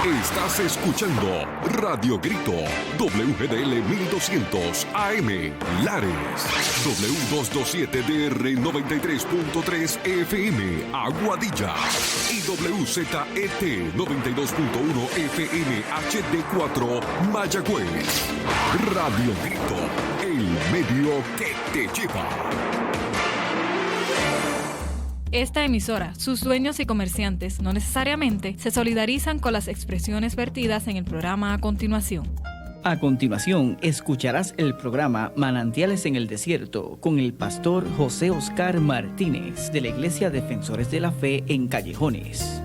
Estás escuchando Radio Grito, WGDL 1200 AM, Lares, W227DR 93.3 FM, Aguadilla, y WZET 92.1 FM HD4, Mayagüez. Radio Grito, el medio que te lleva. Esta emisora, sus dueños y comerciantes no necesariamente se solidarizan con las expresiones vertidas en el programa a continuación. A continuación, escucharás el programa Manantiales en el Desierto con el pastor José Oscar Martínez de la Iglesia Defensores de la Fe en Callejones.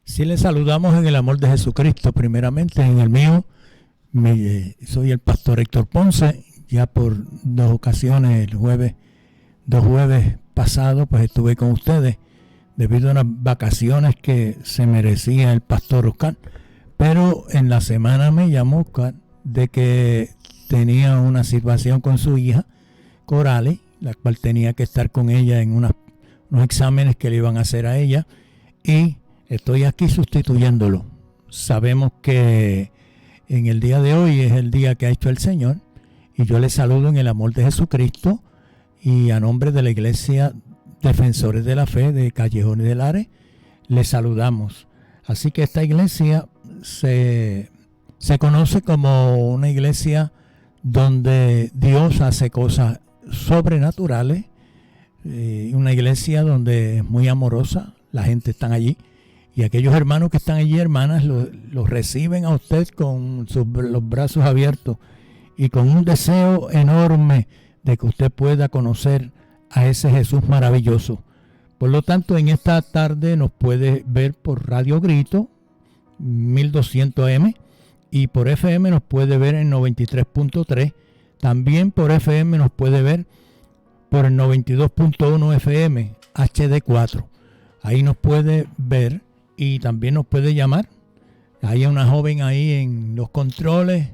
Sí, les saludamos en el amor de Jesucristo. Primeramente, en el mío, soy el pastor Héctor Ponce. Ya por dos ocasiones, dos jueves pasados, pues estuve con ustedes debido a unas vacaciones que se merecía el pastor Oscar. Pero en la semana me llamó Oscar de que tenía una situación con su hija, Corale, la cual tenía que estar con ella en unos exámenes que le iban a hacer a ella. Y estoy aquí sustituyéndolo. Sabemos que en el día de hoy es el día que ha hecho el Señor. Y yo les saludo en el amor de Jesucristo. Y a nombre de la Iglesia Defensores de la Fe de Callejones de Lares, les saludamos. Así que esta iglesia se conoce como una iglesia donde Dios hace cosas sobrenaturales, una iglesia donde es muy amorosa, la gente está allí, y aquellos hermanos que están allí, hermanas, los reciben a usted con los brazos abiertos y con un deseo enorme de que usted pueda conocer a ese Jesús maravilloso. Por lo tanto, en esta tarde nos puede ver por Radio Grito 1200 AM y por FM nos puede ver en 93.3. También por FM nos puede ver por el 92.1 FM HD4. Ahí nos puede ver y también nos puede llamar. Hay una joven ahí en los controles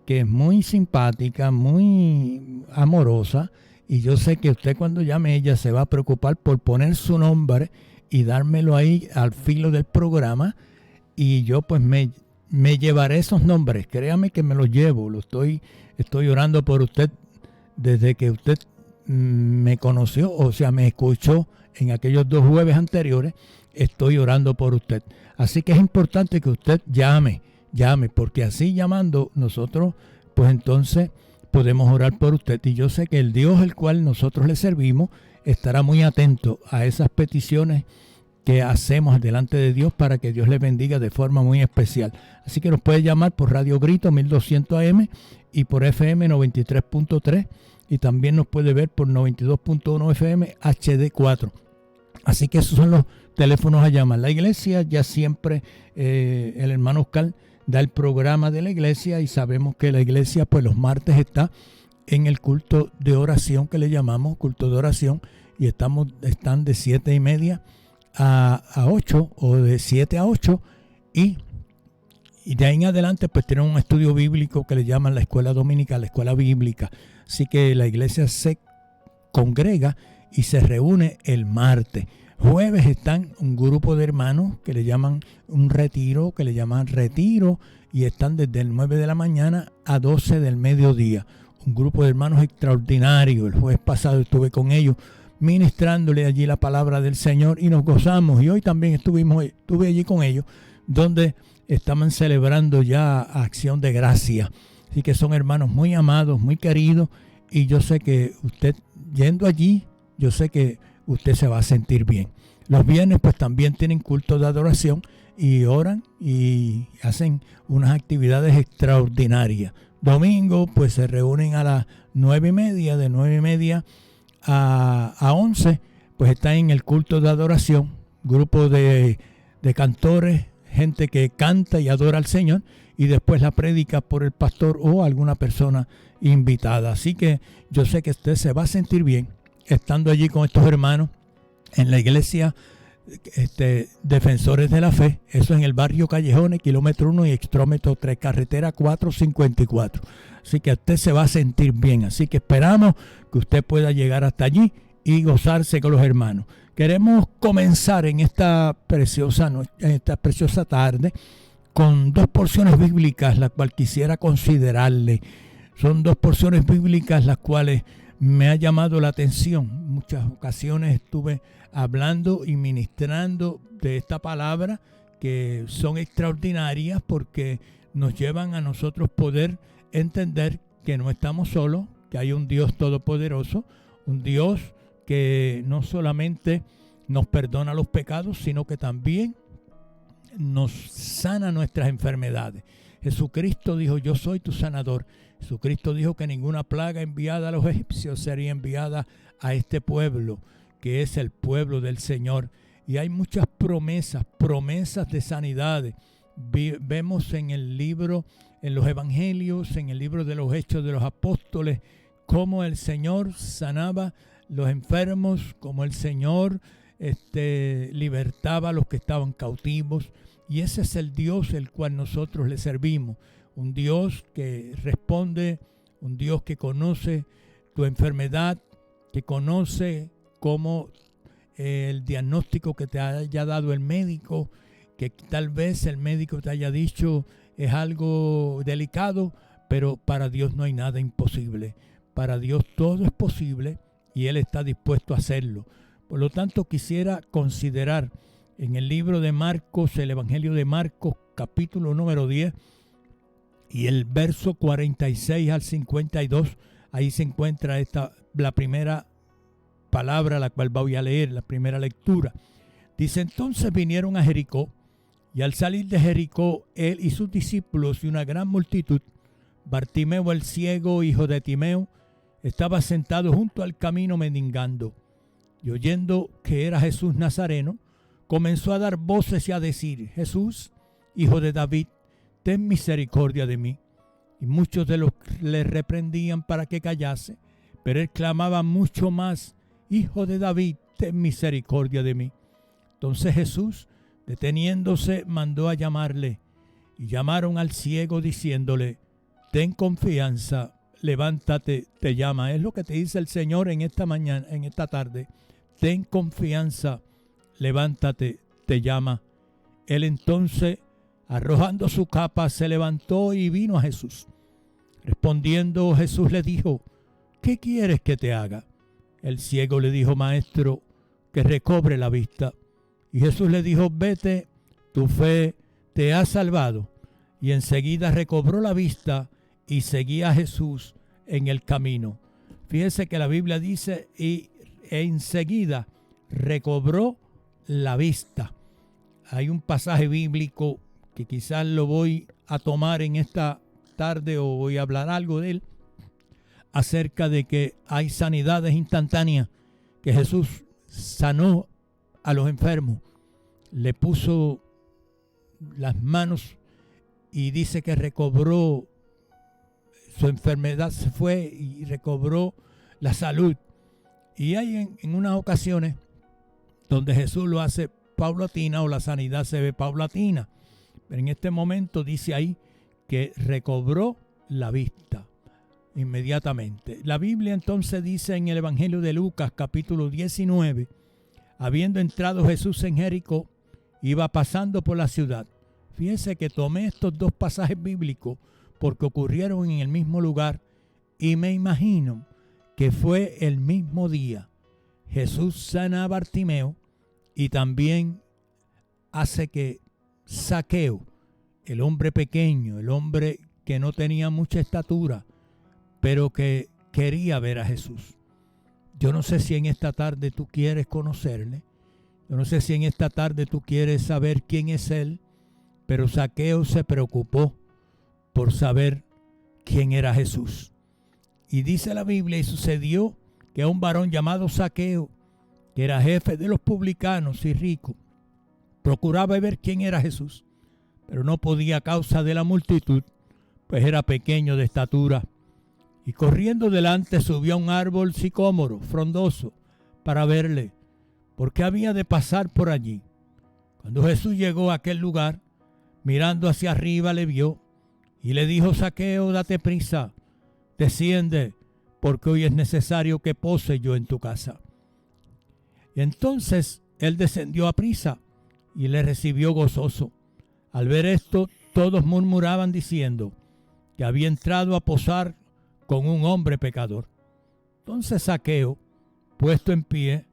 que es muy simpática, muy amorosa, y yo sé que usted cuando llame ella se va a preocupar por poner su nombre y dármelo ahí al filo del programa, y yo pues me llevaré esos nombres, créame que me los llevo, estoy orando por usted desde que usted me conoció, o sea, me escuchó en aquellos 2 jueves anteriores, estoy orando por usted. Así que es importante que usted llame, porque así llamando nosotros, pues entonces podemos orar por usted. Y yo sé que el Dios el cual nosotros le servimos estará muy atento a esas peticiones que hacemos delante de Dios para que Dios le bendiga de forma muy especial. Así que nos puede llamar por Radio Grito 1200 AM y por FM 93.3 y también nos puede ver por 92.1 FM HD4. Así que esos son los teléfonos a llamar. La iglesia ya siempre, el hermano Oscar da el programa de la iglesia y sabemos que la iglesia pues los martes está en el culto de oración que le llamamos culto de oración y están de 7:30 a 8 o de 7 a 8 y de ahí en adelante pues tienen un estudio bíblico que le llaman la escuela dominical, la escuela bíblica. Así que la iglesia se congrega y se reúne el martes. Jueves están un grupo de hermanos que le llaman un retiro, y están desde el 9 de la mañana a 12 del mediodía. Un grupo de hermanos extraordinario. El jueves pasado estuve con ellos ministrándole allí la palabra del Señor y nos gozamos. Y hoy también estuve allí con ellos, donde estaban celebrando ya Acción de Gracia. Así que son hermanos muy amados, muy queridos, y yo sé que usted yendo allí, yo sé que usted se va a sentir bien. Los viernes pues también tienen culto de adoración y oran y hacen unas actividades extraordinarias. Domingo pues se reúnen a las 9:30, de 9:30 a 11, pues están en el culto de adoración, grupo de cantores, gente que canta y adora al Señor, y después la prédica por el pastor o alguna persona invitada. Así que yo sé que usted se va a sentir bien estando allí con estos hermanos en la iglesia Defensores de la Fe. Eso en el barrio Callejones, kilómetro 1 y extrómetro 3, carretera 454. Así que usted se va a sentir bien. Así que esperamos que usted pueda llegar hasta allí y gozarse con los hermanos. Queremos comenzar en esta preciosa tarde con dos porciones bíblicas, las cuales quisiera considerarle. Son dos porciones bíblicas las cuales me ha llamado la atención. Muchas ocasiones estuve hablando y ministrando de esta palabra, que son extraordinarias porque nos llevan a nosotros poder entender que no estamos solos, que hay un Dios todopoderoso, un Dios que no solamente nos perdona los pecados, sino que también nos sana nuestras enfermedades. Jesucristo dijo: yo soy tu sanador. Jesucristo dijo que ninguna plaga enviada a los egipcios sería enviada a este pueblo, que es el pueblo del Señor. Y hay muchas promesas de sanidades. Vemos en el libro, en los evangelios, en el libro de los Hechos de los Apóstoles, cómo el Señor sanaba los enfermos, cómo el Señor libertaba a los que estaban cautivos. Y ese es el Dios el cual nosotros le servimos. Un Dios que responde, un Dios que conoce tu enfermedad, que conoce cómo el diagnóstico que te haya dado el médico, que tal vez el médico te haya dicho es algo delicado, pero para Dios no hay nada imposible. Para Dios todo es posible y Él está dispuesto a hacerlo. Por lo tanto, quisiera considerar en el libro de Marcos, el Evangelio de Marcos, capítulo número 10, y el verso 46 al 52, ahí se encuentra la primera palabra, la cual voy a leer, la primera lectura. Dice: entonces vinieron a Jericó, y al salir de Jericó, él y sus discípulos y una gran multitud, Bartimeo el ciego, hijo de Timeo, estaba sentado junto al camino mendigando. Y oyendo que era Jesús Nazareno, comenzó a dar voces y a decir: Jesús, hijo de David, ten misericordia de mí. Y muchos de los que le reprendían para que callase, pero él clamaba mucho más: Hijo de David, ten misericordia de mí. Entonces Jesús, deteniéndose, mandó a llamarle, y llamaron al ciego diciéndole: ten confianza, levántate, te llama. Es lo que te dice el Señor en esta mañana, en esta tarde. Ten confianza, levántate, te llama. Él entonces, arrojando su capa, se levantó y vino a Jesús. Respondiendo, Jesús le dijo: ¿qué quieres que te haga? El ciego le dijo: Maestro, que recobre la vista. Y Jesús le dijo: vete, tu fe te ha salvado. Y enseguida recobró la vista y seguía a Jesús en el camino. Fíjese que la Biblia dice: y enseguida recobró la vista. Hay un pasaje bíblico que quizás lo voy a tomar en esta tarde, o voy a hablar algo de él, acerca de que hay sanidades instantáneas, que Jesús sanó a los enfermos, le puso las manos y dice que recobró su enfermedad, se fue y recobró la salud. Y hay en unas ocasiones donde Jesús lo hace paulatina, o la sanidad se ve paulatina. Pero en este momento dice ahí que recobró la vista inmediatamente. La Biblia entonces dice en el Evangelio de Lucas, capítulo 19, habiendo entrado Jesús en Jericó, iba pasando por la ciudad. Fíjense que tomé estos dos pasajes bíblicos porque ocurrieron en el mismo lugar, y me imagino que fue el mismo día. Jesús sana a Bartimeo y también hace que Zaqueo, el hombre pequeño, el hombre que no tenía mucha estatura, pero que quería ver a Jesús. Yo no sé si en esta tarde tú quieres conocerle. Yo no sé si en esta tarde tú quieres saber quién es Él. Pero Zaqueo se preocupó por saber quién era Jesús. Y dice la Biblia: y sucedió que a un varón llamado Zaqueo, que era jefe de los publicanos y rico, procuraba ver quién era Jesús, pero no podía a causa de la multitud, pues era pequeño de estatura. Y corriendo delante subió a un árbol sicómoro frondoso para verle, porque había de pasar por allí. Cuando Jesús llegó a aquel lugar, mirando hacia arriba le vio y le dijo: Zaqueo, date prisa, desciende, porque hoy es necesario que pose yo en tu casa. Y entonces él descendió a prisa y le recibió gozoso. Al ver esto, todos murmuraban diciendo que había entrado a posar con un hombre pecador. Entonces Zaqueo, puesto en pie,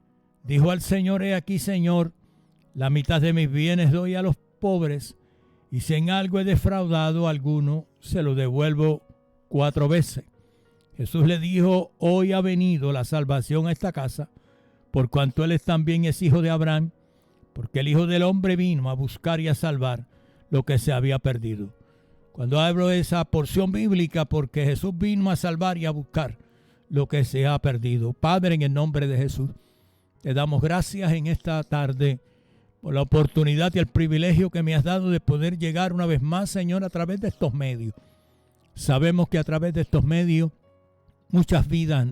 dijo al Señor: he aquí, Señor, la mitad de mis bienes doy a los pobres, y si en algo he defraudado a alguno, se lo devuelvo 4 veces. Jesús le dijo: hoy ha venido la salvación a esta casa, por cuanto él también es hijo de Abraham, porque el Hijo del Hombre vino a buscar y a salvar lo que se había perdido. Cuando hablo de esa porción bíblica, porque Jesús vino a salvar y a buscar lo que se ha perdido. Padre, en el nombre de Jesús, te damos gracias en esta tarde por la oportunidad y el privilegio que me has dado de poder llegar una vez más, Señor, a través de estos medios. Sabemos que a través de estos medios muchas vidas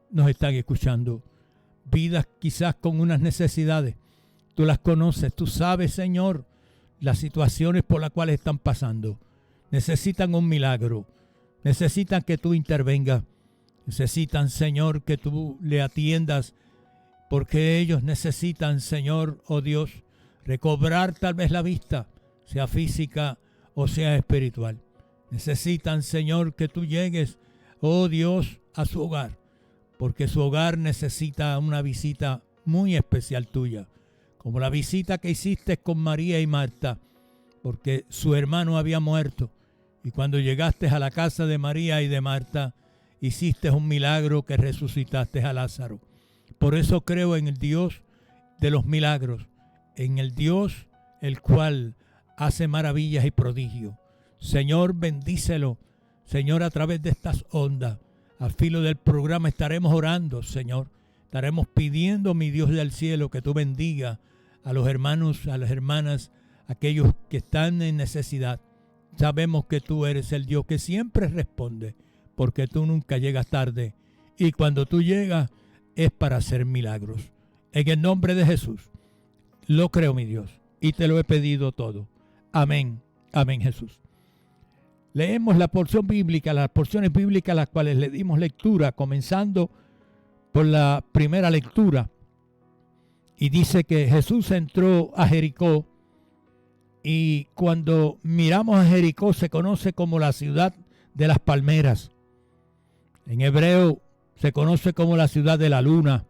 nos están escuchando. Vidas quizás con unas necesidades. Tú las conoces, tú sabes, Señor, las situaciones por las cuales están pasando. Necesitan un milagro. Necesitan que tú intervengas. Necesitan, Señor, que tú le atiendas, porque ellos necesitan, Señor, oh Dios, recobrar tal vez la vista, sea física o sea espiritual. Necesitan, Señor, que tú llegues, oh Dios, a su hogar, porque su hogar necesita una visita muy especial tuya, como la visita que hiciste con María y Marta, porque su hermano había muerto, y cuando llegaste a la casa de María y de Marta, hiciste un milagro que resucitaste a Lázaro. Por eso creo en el Dios de los milagros, en el Dios el cual hace maravillas y prodigios. Señor, bendícelo. Señor, a través de estas ondas, al filo del programa estaremos orando, Señor. Estaremos pidiendo, mi Dios del cielo, que tú bendiga a los hermanos, a las hermanas, aquellos que están en necesidad. Sabemos que tú eres el Dios que siempre responde, porque tú nunca llegas tarde. Y cuando tú llegas es para hacer milagros. En el nombre de Jesús, lo creo, mi Dios, y te lo he pedido todo. Amén. Amén, Jesús. Leemos la porción bíblica, las porciones bíblicas a las cuales le dimos lectura, comenzando por la primera lectura. Y dice que Jesús entró a Jericó, y cuando miramos a Jericó se conoce como la ciudad de las palmeras. En hebreo se conoce como la ciudad de la luna.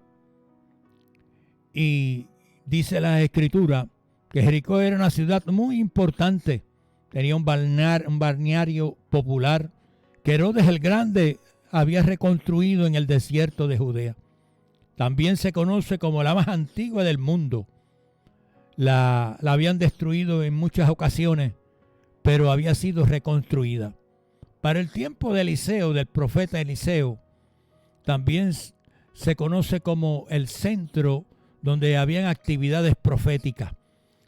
Y dice la Escritura que Jericó era una ciudad muy importante. Tenía un balneario popular que Herodes el Grande había reconstruido en el desierto de Judea. También se conoce como la más antigua del mundo. La habían destruido en muchas ocasiones, pero había sido reconstruida. Para el tiempo de Eliseo, del profeta Eliseo, también se conoce como el centro donde habían actividades proféticas.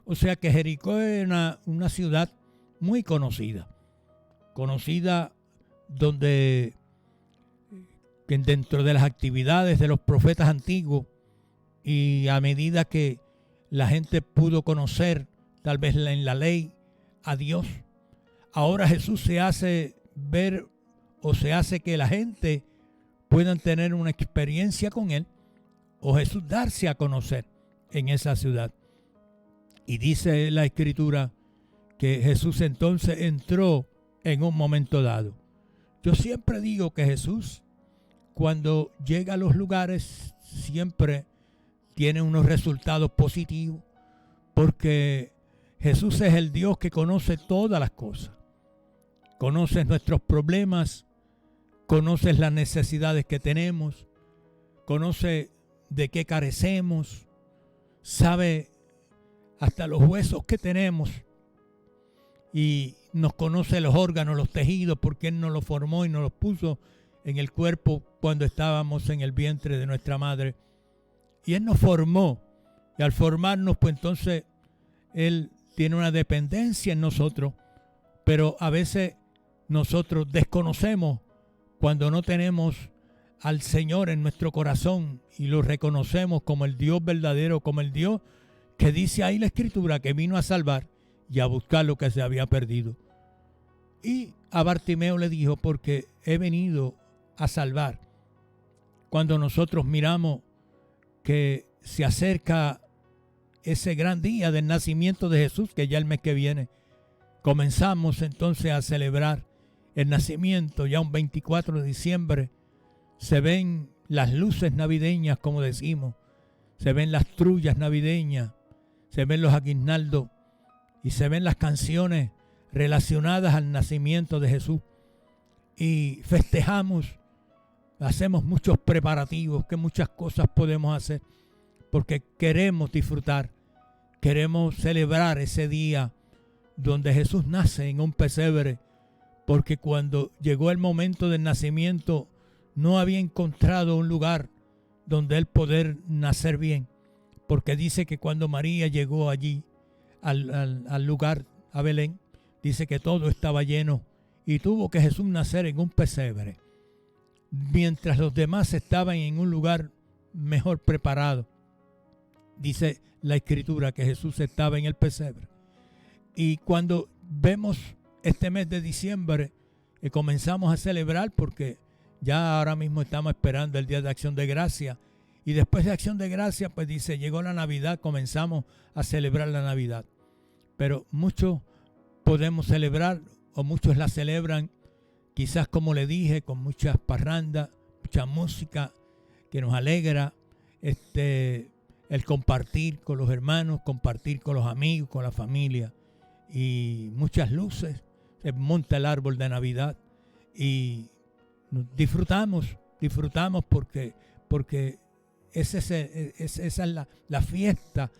O sea que Jericó era una ciudad muy conocida donde dentro de las actividades de los profetas antiguos, y a medida que la gente pudo conocer tal vez en la ley a Dios, ahora Jesús se hace ver, o se hace que la gente puedan tener una experiencia con Él, o Jesús darse a conocer en esa ciudad. Y dice la Escritura que Jesús entonces entró en un momento dado. Yo siempre digo que Jesús, cuando llega a los lugares, siempre tiene unos resultados positivos, porque Jesús es el Dios que conoce todas las cosas. Conoces nuestros problemas, conoces las necesidades que tenemos, conoce de qué carecemos, sabe hasta los huesos que tenemos, y nos conoce los órganos, los tejidos, porque Él nos los formó y nos los puso en el cuerpo cuando estábamos en el vientre de nuestra madre. Y Él nos formó, y al formarnos, pues entonces Él tiene una dependencia en nosotros, pero a veces nosotros desconocemos cuando no tenemos al Señor en nuestro corazón y lo reconocemos como el Dios verdadero, como el Dios que dice ahí la Escritura que vino a salvar y a buscar lo que se había perdido. Y a Bartimeo le dijo: porque he venido a salvar. Cuando nosotros miramos que se acerca ese gran día del nacimiento de Jesús, que ya el mes que viene comenzamos entonces a celebrar el nacimiento. Ya un 24 de diciembre se ven las luces navideñas, como decimos, se ven las trullas navideñas, se ven los aguinaldos y se ven las canciones relacionadas al nacimiento de Jesús. Y festejamos, hacemos muchos preparativos, que muchas cosas podemos hacer, porque queremos disfrutar, queremos celebrar ese día donde Jesús nace en un pesebre, porque cuando llegó el momento del nacimiento no había encontrado un lugar donde él poder nacer bien, porque dice que cuando María llegó allí al lugar, a Belén, dice que todo estaba lleno y tuvo que Jesús nacer en un pesebre, mientras los demás estaban en un lugar mejor preparado. Dice la Escritura que Jesús estaba en el pesebre. Y cuando vemos este mes de diciembre, comenzamos a celebrar, porque ya ahora mismo estamos esperando el Día de Acción de Gracia. Y después de Acción de Gracia, pues dice, llegó la Navidad, comenzamos a celebrar la Navidad. Pero muchos podemos celebrar, o muchos la celebran, quizás como le dije, con muchas parrandas, mucha música que nos alegra, el compartir con los hermanos, compartir con los amigos, con la familia, y muchas luces. Se monta el árbol de Navidad y disfrutamos porque esa es la fiesta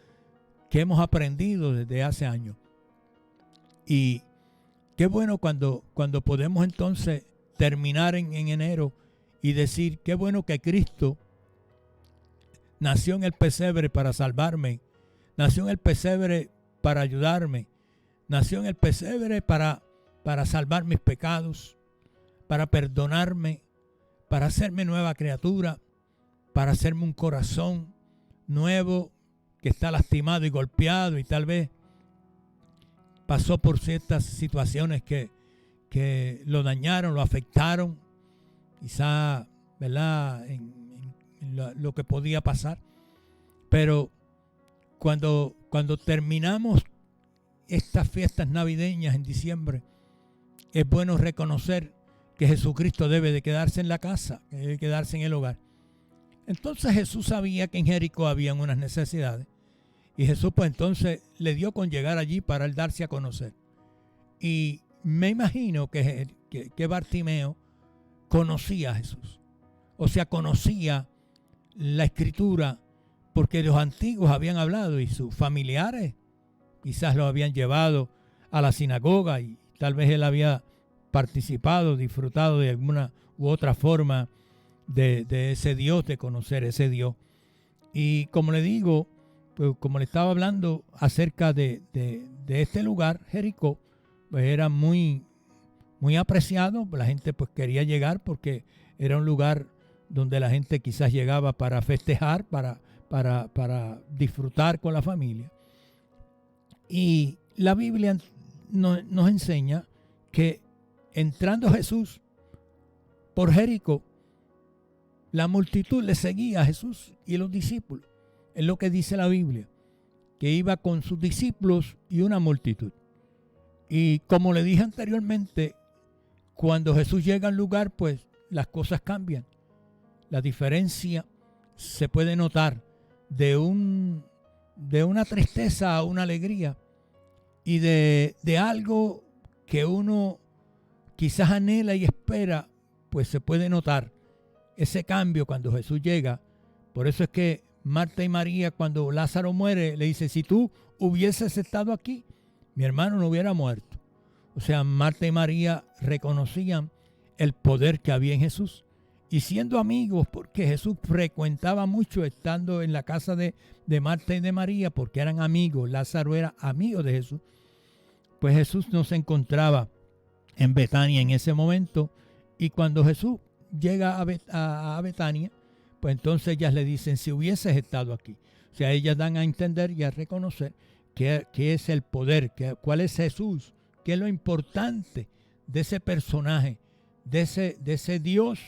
que hemos aprendido desde hace años. Y qué bueno cuando podemos entonces terminar en enero y decir, qué bueno que Cristo nació en el pesebre para salvarme, nació en el pesebre para ayudarme, nació en el pesebre para salvar mis pecados, para perdonarme, para hacerme nueva criatura, para hacerme un corazón nuevo que está lastimado y golpeado, y tal vez pasó por ciertas situaciones que lo dañaron, lo afectaron, quizá, ¿verdad?, en lo que podía pasar. Pero cuando terminamos estas fiestas navideñas en diciembre, es bueno reconocer que Jesucristo debe de quedarse en la casa, que debe quedarse en el hogar. Entonces Jesús sabía que en Jericó habían unas necesidades, y Jesús pues entonces le dio con llegar allí para él darse a conocer. Y me imagino que Bartimeo conocía a Jesús, o sea, conocía la Escritura, porque los antiguos habían hablado y sus familiares quizás lo habían llevado a la sinagoga, y tal vez él había participado, disfrutado de alguna u otra forma de ese Dios, de conocer ese Dios. Y como le digo, pues como le estaba hablando acerca de este lugar, Jericó, pues era muy, muy apreciado. La gente pues quería llegar porque era un lugar donde la gente quizás llegaba para festejar, para disfrutar con la familia. Y la Biblia nos enseña que entrando Jesús por Jericó, la multitud le seguía a Jesús y los discípulos. Es lo que dice la Biblia, que iba con sus discípulos y una multitud. Y como le dije anteriormente, cuando Jesús llega al lugar, pues las cosas cambian. La diferencia se puede notar de una tristeza a una alegría, y de algo que uno quizás anhela y espera, pues se puede notar ese cambio cuando Jesús llega. Por eso es que Marta y María, cuando Lázaro muere, le dice, si tú hubieses estado aquí, mi hermano no hubiera muerto. O sea, Marta y María reconocían el poder que había en Jesús. Y siendo amigos, porque Jesús frecuentaba mucho estando en la casa de Marta y de María, porque eran amigos, Lázaro era amigo de Jesús, pues Jesús no se encontraba en Betania en ese momento. Y cuando Jesús llega a Betania, pues entonces ellas le dicen, si hubieses estado aquí. O sea, ellas dan a entender y a reconocer qué es el poder, cuál es Jesús, qué es lo importante de ese personaje, de ese Dios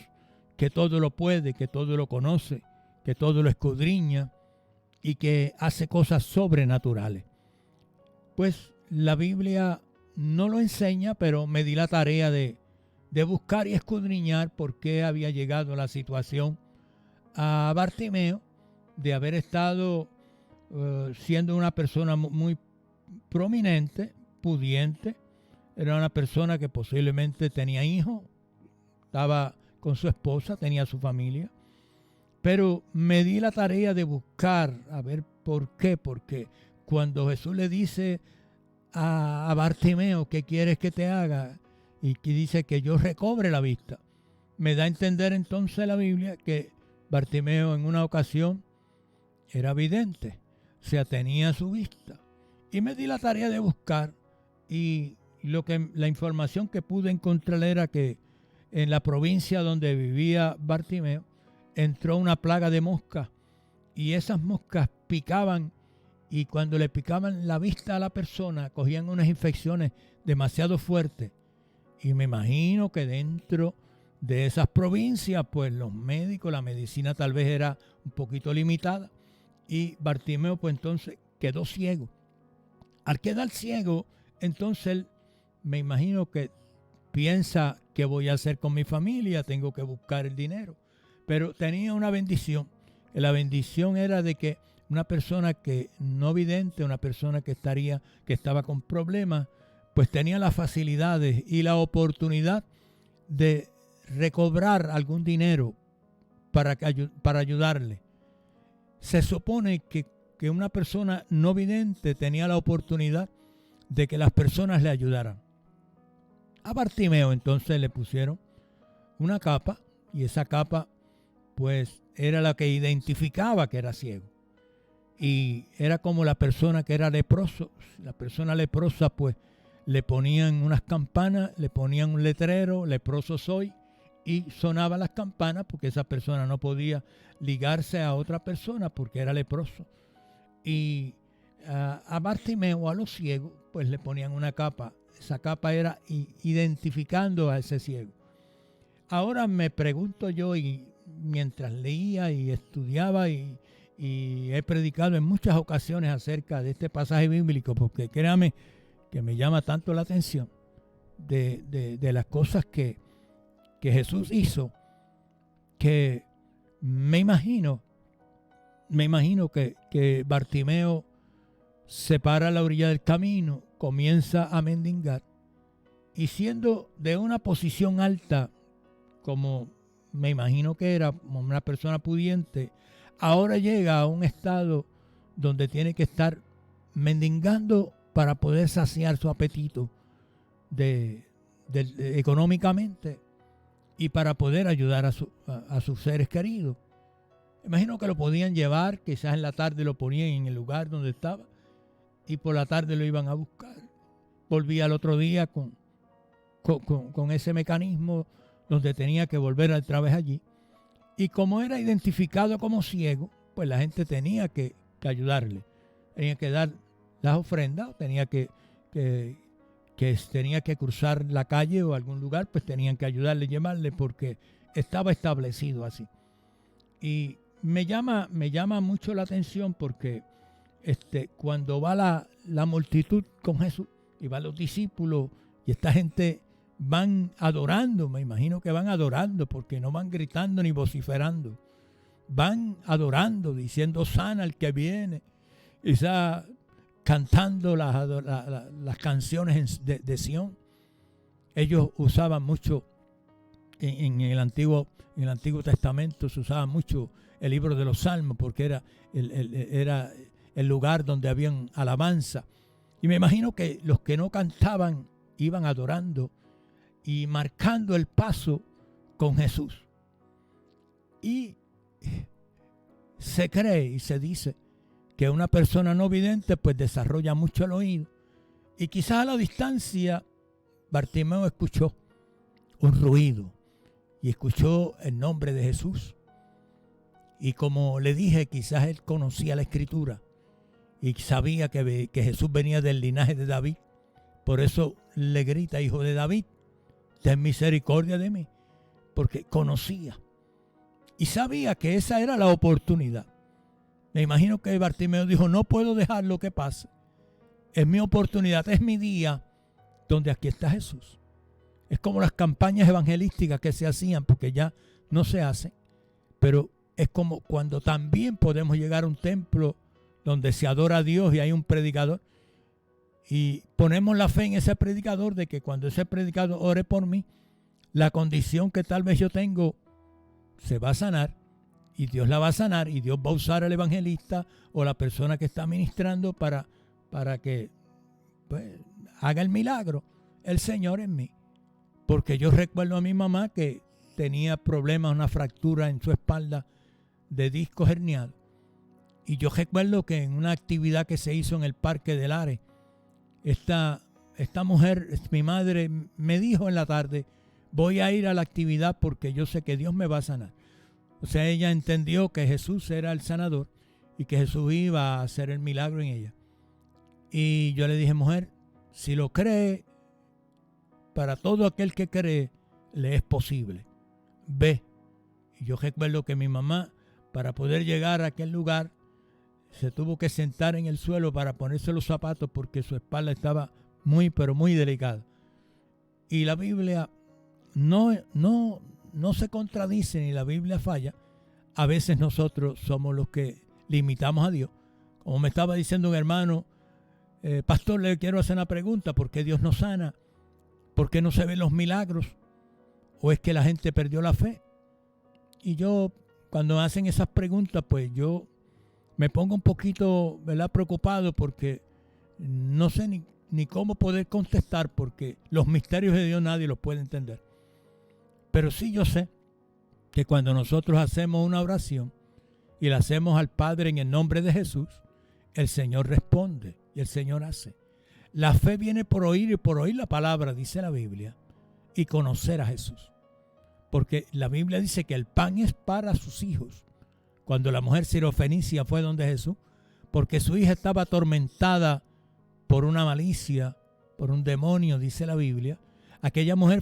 que todo lo puede, que todo lo conoce, que todo lo escudriña, y que hace cosas sobrenaturales. Pues la Biblia no lo enseña, pero me di la tarea de buscar y escudriñar por qué había llegado la situación a Bartimeo, de haber estado siendo una persona muy prominente, pudiente. Era una persona que posiblemente tenía hijos, estaba con su esposa, tenía su familia. Pero me di la tarea de buscar a ver por qué. Porque cuando Jesús le dice a Bartimeo, ¿qué quieres que te haga? Y que dice que yo recobre la vista. Me da a entender entonces la Biblia que Bartimeo en una ocasión era vidente, o sea, tenía su vista. Y me di la tarea de buscar, y la información que pude encontrar era que en la provincia donde vivía Bartimeo entró una plaga de moscas, y esas moscas picaban, y cuando le picaban la vista a la persona cogían unas infecciones demasiado fuertes. Y me imagino que dentro de esas provincias, pues los médicos, la medicina tal vez era un poquito limitada, y Bartimeo pues entonces quedó ciego. Al quedar ciego, entonces él, me imagino que piensa, ¿qué voy a hacer con mi familia? Tengo que buscar el dinero. Pero tenía una bendición. La bendición era de que una persona que no vidente, una persona que estaba con problemas, pues tenía las facilidades y la oportunidad de recobrar algún dinero para ayudarle. Se supone que una persona no vidente tenía la oportunidad de que las personas le ayudaran. A Bartimeo entonces le pusieron una capa, y esa capa pues era la que identificaba que era ciego. Y era como la persona que era leproso. La persona leprosa pues le ponían unas campanas, le ponían un letrero, leproso soy, y sonaban las campanas porque esa persona no podía ligarse a otra persona porque era leproso. Y a Bartimeo, a los ciegos, pues le ponían una capa. Esa capa era identificando a ese ciego. Ahora me pregunto yo, y mientras leía y estudiaba y he predicado en muchas ocasiones acerca de este pasaje bíblico, porque créame que me llama tanto la atención de las cosas que Jesús hizo, que me imagino que Bartimeo se para a la orilla del camino, comienza a mendigar, y siendo de una posición alta, como me imagino que era una persona pudiente, ahora llega a un estado donde tiene que estar mendigando para poder saciar su apetito económicamente, y para poder ayudar a sus seres queridos. Imagino que lo podían llevar, quizás en la tarde lo ponían en el lugar donde estaba, y por la tarde lo iban a buscar. Volvía al otro día con ese mecanismo donde tenía que volver otra vez allí. Y como era identificado como ciego, pues la gente tenía que ayudarle. Tenía que dar las ofrendas, tenía que cruzar la calle o algún lugar, pues tenían que ayudarle, llevarle, porque estaba establecido así. Y me llama mucho la atención porque cuando va la multitud con Jesús, y van los discípulos, y esta gente van adorando, me imagino que van adorando, porque no van gritando ni vociferando, van adorando, diciendo sana el que viene, quizá cantando las canciones de Sión. Ellos usaban mucho en el Antiguo Testamento, se usaba mucho el libro de los Salmos, porque era el lugar donde habían alabanza. Y me imagino que los que no cantaban iban adorando y marcando el paso con Jesús. Y se cree y se dice que una persona no vidente pues desarrolla mucho el oído, y quizás a la distancia Bartimeo escuchó un ruido y escuchó el nombre de Jesús, y como le dije, quizás él conocía la escritura y sabía que Jesús venía del linaje de David. Por eso le grita: hijo de David, ten misericordia de mí, porque conocía y sabía que esa era la oportunidad. Me imagino que Bartimeo dijo, no puedo dejar lo que pase. Es mi oportunidad, es mi día donde aquí está Jesús. Es como las campañas evangelísticas que se hacían, porque ya no se hacen, pero es como cuando también podemos llegar a un templo donde se adora a Dios y hay un predicador y ponemos la fe en ese predicador de que cuando ese predicador ore por mí, la condición que tal vez yo tengo se va a sanar y Dios la va a sanar y Dios va a usar al evangelista o la persona que está ministrando para que pues, haga el milagro el Señor en mí. Porque yo recuerdo a mi mamá que tenía problemas, una fractura en su espalda de disco herniado. Y yo recuerdo que en una actividad que se hizo en el Parque del Are, esta mujer, mi madre, me dijo en la tarde, voy a ir a la actividad porque yo sé que Dios me va a sanar. O sea, ella entendió que Jesús era el sanador y que Jesús iba a hacer el milagro en ella. Y yo le dije, mujer, si lo cree, para todo aquel que cree, le es posible. Ve. Y yo recuerdo que mi mamá, para poder llegar a aquel lugar, se tuvo que sentar en el suelo para ponerse los zapatos porque su espalda estaba muy, pero muy delicada. Y la Biblia no se contradice ni la Biblia falla. A veces nosotros somos los que limitamos a Dios. Como me estaba diciendo un hermano, pastor, le quiero hacer una pregunta, ¿por qué Dios no sana? ¿Por qué no se ven los milagros? ¿O es que la gente perdió la fe? Y yo, cuando me hacen esas preguntas, pues yo me pongo un poquito, ¿verdad?, preocupado porque no sé ni cómo poder contestar porque los misterios de Dios nadie los puede entender. Pero sí yo sé que cuando nosotros hacemos una oración y la hacemos al Padre en el nombre de Jesús, el Señor responde y el Señor hace. La fe viene por oír y por oír la palabra, dice la Biblia, y conocer a Jesús. Porque la Biblia dice que el pan es para sus hijos. Cuando la mujer sirofenicia fue donde Jesús, porque su hija estaba atormentada por una malicia, por un demonio, dice la Biblia. Aquella mujer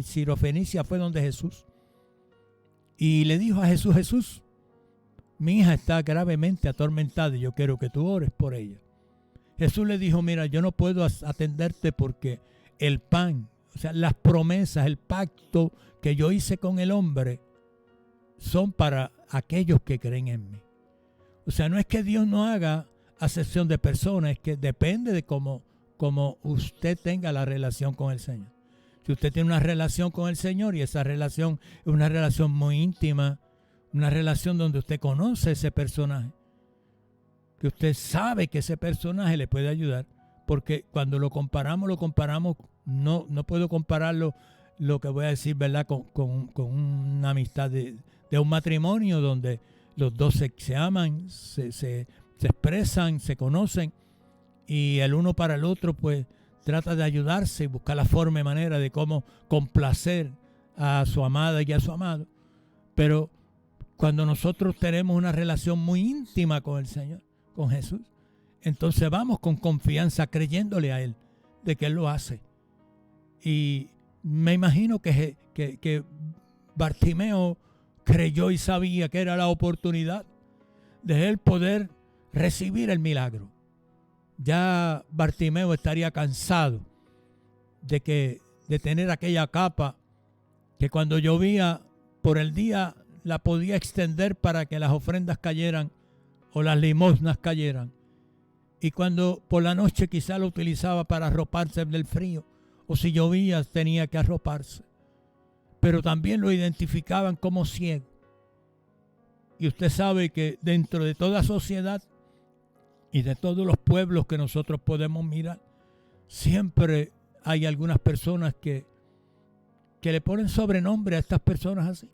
sirofenicia fue donde Jesús y le dijo a Jesús, Jesús, mi hija está gravemente atormentada y yo quiero que tú ores por ella. Jesús le dijo, mira, yo no puedo atenderte porque el pan, o sea, las promesas, el pacto que yo hice con el hombre son para aquellos que creen en mí. O sea, no es que Dios no haga acepción de personas, es que depende de cómo usted tenga la relación con el Señor. Si usted tiene una relación con el Señor y esa relación es una relación muy íntima, una relación donde usted conoce ese personaje, que usted sabe que ese personaje le puede ayudar, porque cuando lo comparamos, no puedo compararlo, lo que voy a decir, ¿verdad?, con una amistad de un matrimonio donde los dos se aman, se expresan, se conocen y el uno para el otro pues trata de ayudarse y buscar la forma y manera de cómo complacer a su amada y a su amado. Pero cuando nosotros tenemos una relación muy íntima con el Señor, con Jesús, entonces vamos con confianza creyéndole a Él de que Él lo hace. Y me imagino que Bartimeo creyó y sabía que era la oportunidad de él poder recibir el milagro. Ya Bartimeo estaría cansado de tener aquella capa que cuando llovía por el día la podía extender para que las ofrendas cayeran o las limosnas cayeran. Y cuando por la noche quizá lo utilizaba para arroparse del frío, o si llovía tenía que arroparse. Pero también lo identificaban como ciego. Y usted sabe que dentro de toda sociedad y de todos los pueblos que nosotros podemos mirar, siempre hay algunas personas que le ponen sobrenombre a estas personas así.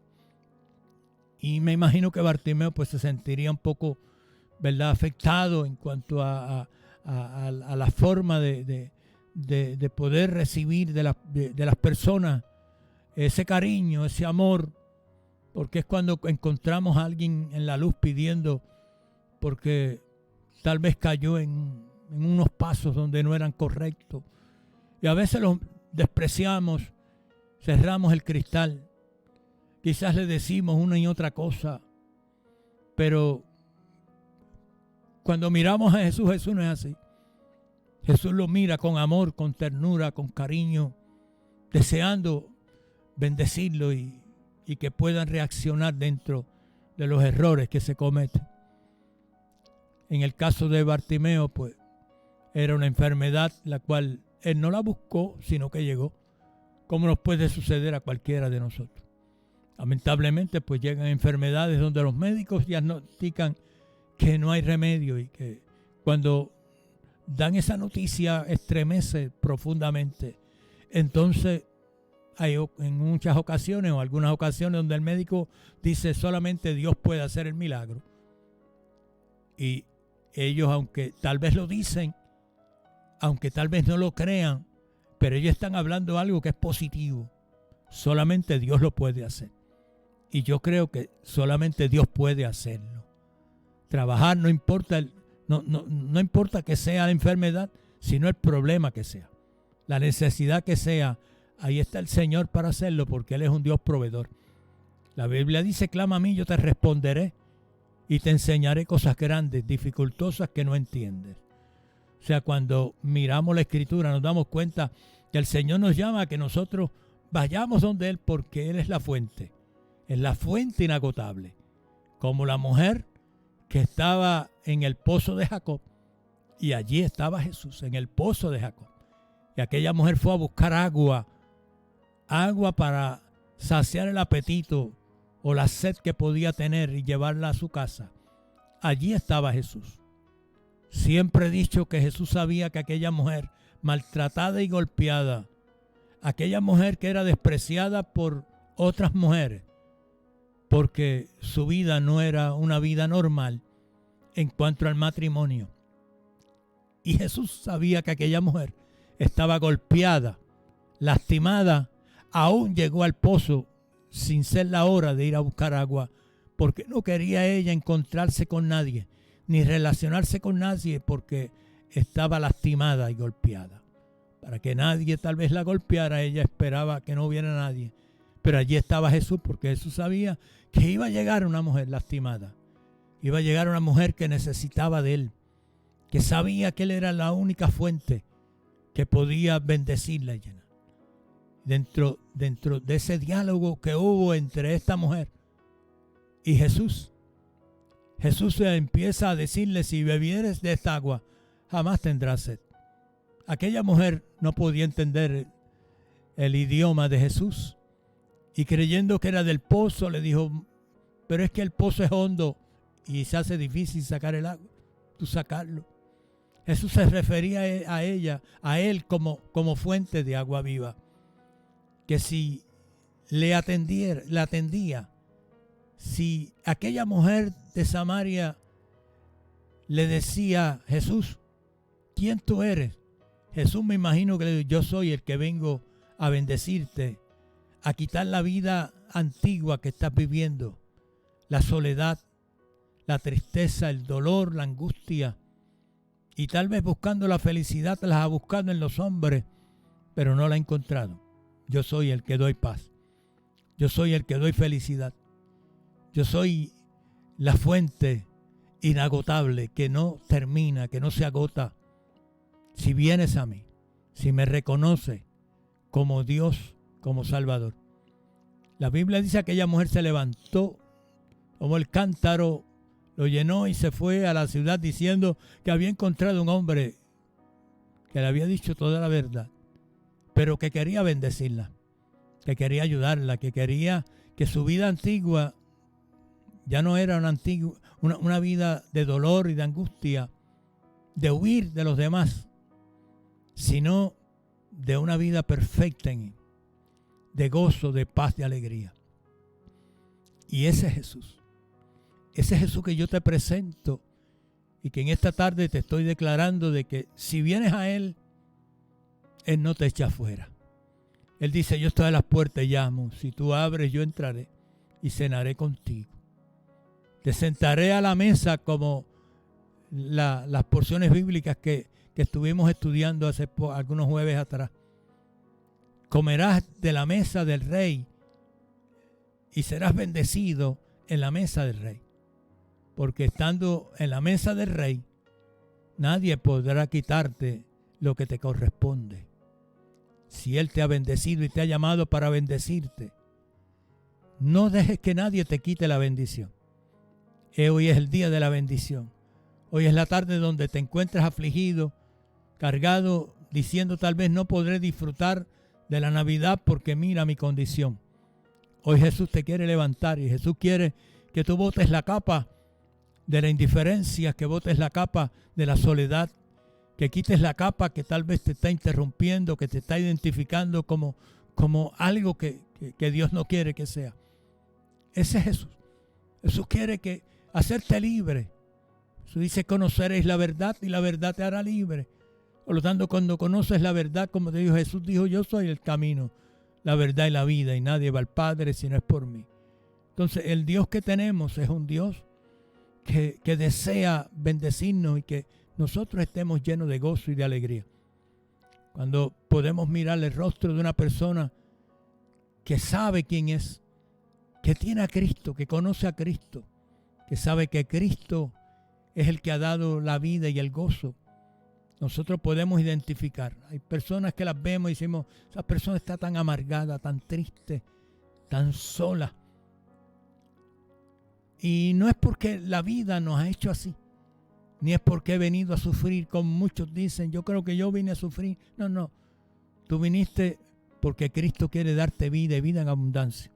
Y me imagino que Bartimeo pues se sentiría un poco, ¿verdad?, afectado en cuanto a la forma de poder recibir de las personas ese cariño, ese amor, porque es cuando encontramos a alguien en la luz pidiendo porque tal vez cayó en unos pasos donde no eran correctos y a veces los despreciamos, cerramos el cristal, quizás le decimos una y otra cosa, pero cuando miramos a Jesús, Jesús no es así. Jesús lo mira con amor, con ternura, con cariño, deseando bendecirlo y que puedan reaccionar dentro de los errores que se cometen. En el caso de Bartimeo, pues, era una enfermedad la cual él no la buscó, sino que llegó, como nos puede suceder a cualquiera de nosotros. Lamentablemente, pues llegan enfermedades donde los médicos diagnostican que no hay remedio y que cuando dan esa noticia estremece profundamente. Entonces, hay en muchas ocasiones o algunas ocasiones donde el médico dice solamente Dios puede hacer el milagro. Y ellos, aunque tal vez lo dicen, aunque tal vez no lo crean, pero ellos están hablando algo que es positivo. Solamente Dios lo puede hacer. Y yo creo que solamente Dios puede hacerlo. Trabajar no importa, no importa que sea la enfermedad, sino el problema que sea. La necesidad que sea, ahí está el Señor para hacerlo, porque Él es un Dios proveedor. La Biblia dice, clama a mí, yo te responderé y te enseñaré cosas grandes, dificultosas que no entiendes. O sea, cuando miramos la Escritura nos damos cuenta que el Señor nos llama a que nosotros vayamos donde Él, porque Él es la fuente. Es la fuente inagotable. Como la mujer que estaba en el pozo de Jacob, y allí estaba Jesús, en el pozo de Jacob. Y aquella mujer fue a buscar agua para saciar el apetito o la sed que podía tener y llevarla a su casa. Allí estaba Jesús. Siempre he dicho que Jesús sabía que aquella mujer maltratada y golpeada, aquella mujer que era despreciada por otras mujeres, porque su vida no era una vida normal en cuanto al matrimonio. Y Jesús sabía que aquella mujer estaba golpeada, lastimada, aún llegó al pozo sin ser la hora de ir a buscar agua, porque no quería ella encontrarse con nadie, ni relacionarse con nadie, porque estaba lastimada y golpeada. Para que nadie tal vez la golpeara, ella esperaba que no hubiera nadie. Pero allí estaba Jesús, porque Jesús sabía que iba a llegar una mujer lastimada. Iba a llegar una mujer que necesitaba de Él, que sabía que Él era la única fuente que podía bendecirla y llenar. Dentro de ese diálogo que hubo entre esta mujer y Jesús, Jesús empieza a decirle, si bebieres de esta agua, jamás tendrás sed. Aquella mujer no podía entender el idioma de Jesús y creyendo que era del pozo, le dijo, pero es que el pozo es hondo y se hace difícil sacar el agua, tú sacarlo. Jesús se refería a él como fuente de agua viva. Que si la atendía, si aquella mujer de Samaria le decía, Jesús, ¿quién tú eres? Jesús, me imagino que le dijo, yo soy el que vengo a bendecirte, a quitar la vida antigua que estás viviendo, la soledad, la tristeza, el dolor, la angustia, y tal vez buscando la felicidad, la ha buscado en los hombres, pero no la ha encontrado. Yo soy el que doy paz. Yo soy el que doy felicidad. Yo soy la fuente inagotable que no termina, que no se agota. Si vienes a mí, si me reconoces como Dios, como Salvador. La Biblia dice que aquella mujer se levantó, tomó el cántaro, lo llenó y se fue a la ciudad diciendo que había encontrado un hombre que le había dicho toda la verdad, pero que quería bendecirla, que quería ayudarla, que quería que su vida antigua ya no era una vida de dolor y de angustia, de huir de los demás, sino de una vida perfecta en Él, de gozo, de paz, de alegría. Y ese Jesús que yo te presento y que en esta tarde te estoy declarando de que si vienes a Él, Él no te echa fuera. Él dice, yo estoy a las puertas y llamo. Si tú abres, yo entraré y cenaré contigo. Te sentaré a la mesa como las porciones bíblicas que estuvimos estudiando hace algunos jueves atrás. Comerás de la mesa del rey y serás bendecido en la mesa del rey. Porque estando en la mesa del rey, Nadie podrá quitarte lo que te corresponde. Si Él te ha bendecido y te ha llamado para bendecirte, no dejes que nadie te quite la bendición. Hoy es el día de la bendición. Hoy es la tarde donde te encuentras afligido, cargado, diciendo tal vez no podré disfrutar de la Navidad porque mira mi condición. Hoy Jesús te quiere levantar y Jesús quiere que tú botes la capa de la indiferencia, que botes la capa de la soledad, que quites la capa que tal vez te está interrumpiendo, que te está identificando como algo que Dios no quiere que sea. Ese es Jesús. Jesús quiere hacerte libre. Jesús dice, conoceréis la verdad y la verdad te hará libre. Por lo tanto, cuando conoces la verdad, como te dijo Jesús, dijo, yo soy el camino, la verdad y la vida, y nadie va al Padre si no es por mí. Entonces, el Dios que tenemos es un Dios que desea bendecirnos y que nosotros estemos llenos de gozo y de alegría. Cuando podemos mirar el rostro de una persona que sabe quién es, que tiene a Cristo, que conoce a Cristo, que sabe que Cristo es el que ha dado la vida y el gozo, nosotros podemos identificar. Hay personas que las vemos y decimos, esa persona está tan amargada, tan triste, tan sola. Y no es porque la vida nos ha hecho así, ni es porque he venido a sufrir, como muchos dicen, yo creo que yo vine a sufrir. No, tú viniste porque Cristo quiere darte vida y vida en abundancia.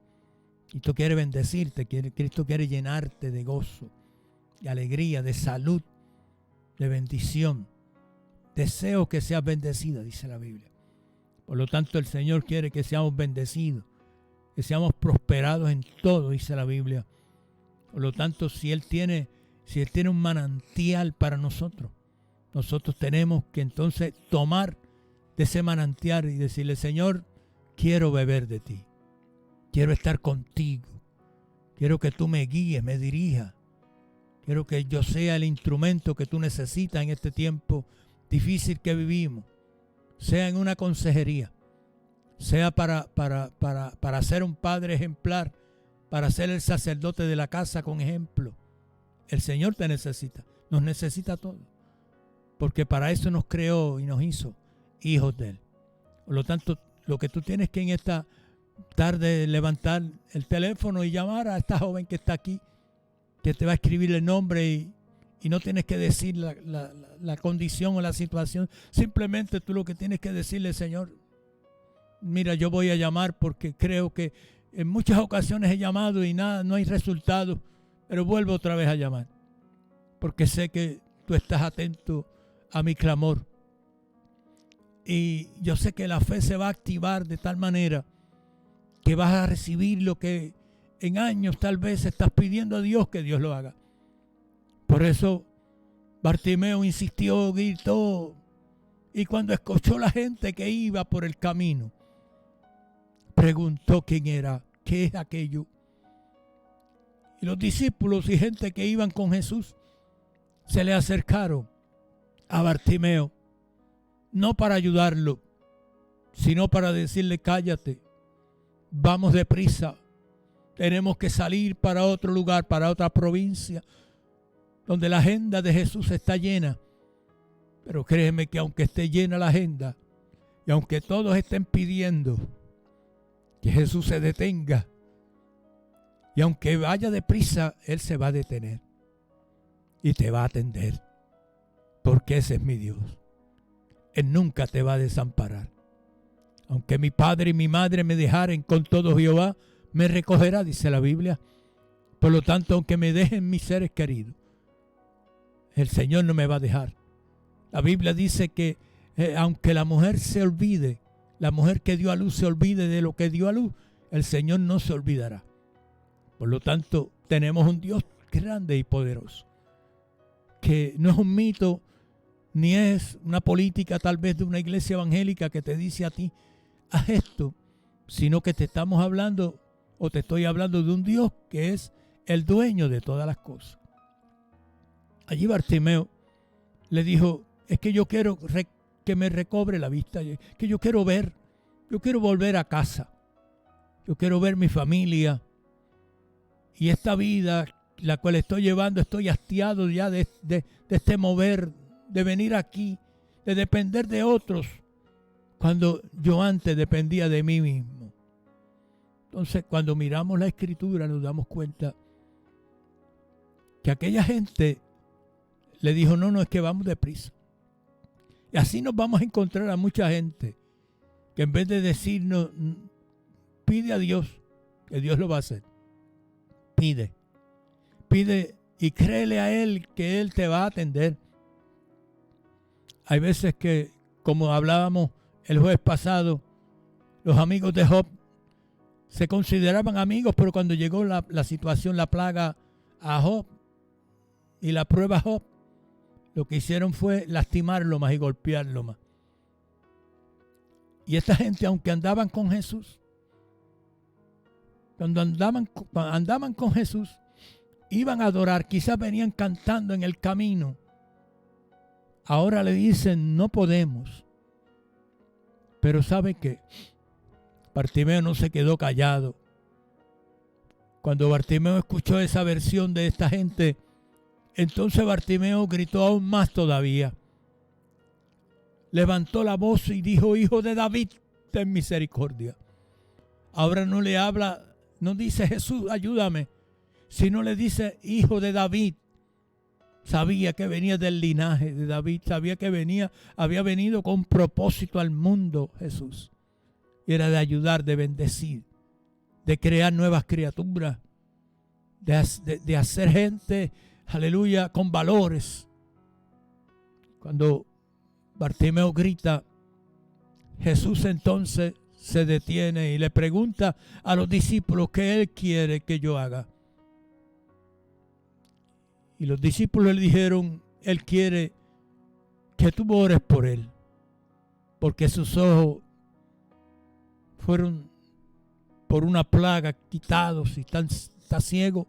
Cristo quiere bendecirte, Cristo quiere llenarte de gozo, de alegría, de salud, de bendición. Deseo que seas bendecida, dice la Biblia. Por lo tanto, el Señor quiere que seamos bendecidos, que seamos prosperados en todo, dice la Biblia. Por lo tanto, si Él tiene un manantial para nosotros, nosotros tenemos que entonces tomar de ese manantial y decirle, Señor, quiero beber de ti. Quiero estar contigo. Quiero que tú me guíes, me dirijas. Quiero que yo sea el instrumento que tú necesitas en este tiempo difícil que vivimos. Sea en una consejería. Sea para ser un padre ejemplar. Para ser el sacerdote de la casa con ejemplo. El Señor te necesita. Nos necesita a todos. Porque para eso nos creó y nos hizo hijos de Él. Por lo tanto, lo que tú tienes que en esta tarde levantar el teléfono y llamar a esta joven que está aquí, que te va a escribir el nombre y no tienes que decir la condición o la situación. Simplemente tú lo que tienes que decirle, Señor, mira, yo voy a llamar porque creo que en muchas ocasiones he llamado y nada, no hay resultado, pero vuelvo otra vez a llamar porque sé que tú estás atento a mi clamor y yo sé que la fe se va a activar de tal manera que vas a recibir lo que en años tal vez estás pidiendo a Dios que Dios lo haga. Por eso Bartimeo insistió, gritó, y cuando escuchó la gente que iba por el camino, preguntó quién era, qué es aquello. Y los discípulos y gente que iban con Jesús se le acercaron a Bartimeo, no para ayudarlo, sino para decirle, cállate, vamos deprisa, tenemos que salir para otro lugar, para otra provincia, donde la agenda de Jesús está llena. Pero créeme que aunque esté llena la agenda, y aunque todos estén pidiendo que Jesús se detenga, y aunque vaya deprisa, Él se va a detener y te va a atender, porque ese es mi Dios. Él nunca te va a desamparar. Aunque mi padre y mi madre me dejaren, con todo Jehová me recogerá, dice la Biblia. Por lo tanto, aunque me dejen mis seres queridos, el Señor no me va a dejar. La Biblia dice que aunque la mujer se olvide, la mujer que dio a luz se olvide de lo que dio a luz, el Señor no se olvidará. Por lo tanto, tenemos un Dios grande y poderoso, que no es un mito, ni es una política tal vez de una iglesia evangélica que te dice a ti, haz esto, sino que te estamos hablando, o te estoy hablando de un Dios que es el dueño de todas las cosas. Allí Bartimeo le dijo, es que yo quiero que me recobre la vista, que yo quiero ver, yo quiero volver a casa, yo quiero ver mi familia, y esta vida la cual estoy llevando, estoy hastiado ya de este mover de venir aquí, de depender de otros, cuando yo antes dependía de mí mismo. Entonces, cuando miramos la Escritura, nos damos cuenta que aquella gente le dijo, no, es que vamos deprisa. Y así nos vamos a encontrar a mucha gente que en vez de decirnos, pide a Dios, que Dios lo va a hacer. Pide y créele a Él que Él te va a atender. Hay veces que, como hablábamos el jueves pasado, los amigos de Job se consideraban amigos, pero cuando llegó la situación, la plaga a Job y la prueba a Job, lo que hicieron fue lastimarlo más y golpearlo más. Y esta gente, aunque andaban con Jesús, cuando andaban con Jesús, iban a adorar, quizás venían cantando en el camino. Ahora le dicen, no podemos. Pero ¿sabe qué? Bartimeo no se quedó callado. Cuando Bartimeo escuchó esa versión de esta gente, entonces Bartimeo gritó aún más todavía. Levantó la voz y dijo, Hijo de David, ten misericordia. Ahora no le habla, no dice Jesús, ayúdame, sino le dice, Hijo de David. Sabía que venía del linaje de David, sabía que había venido con propósito al mundo Jesús. Y era de ayudar, de bendecir, de crear nuevas criaturas, de hacer gente, aleluya, con valores. Cuando Bartimeo grita, Jesús entonces se detiene y le pregunta a los discípulos qué Él quiere que yo haga. Y los discípulos le dijeron, Él quiere que tú ores por Él, porque sus ojos fueron por una plaga quitados y está ciego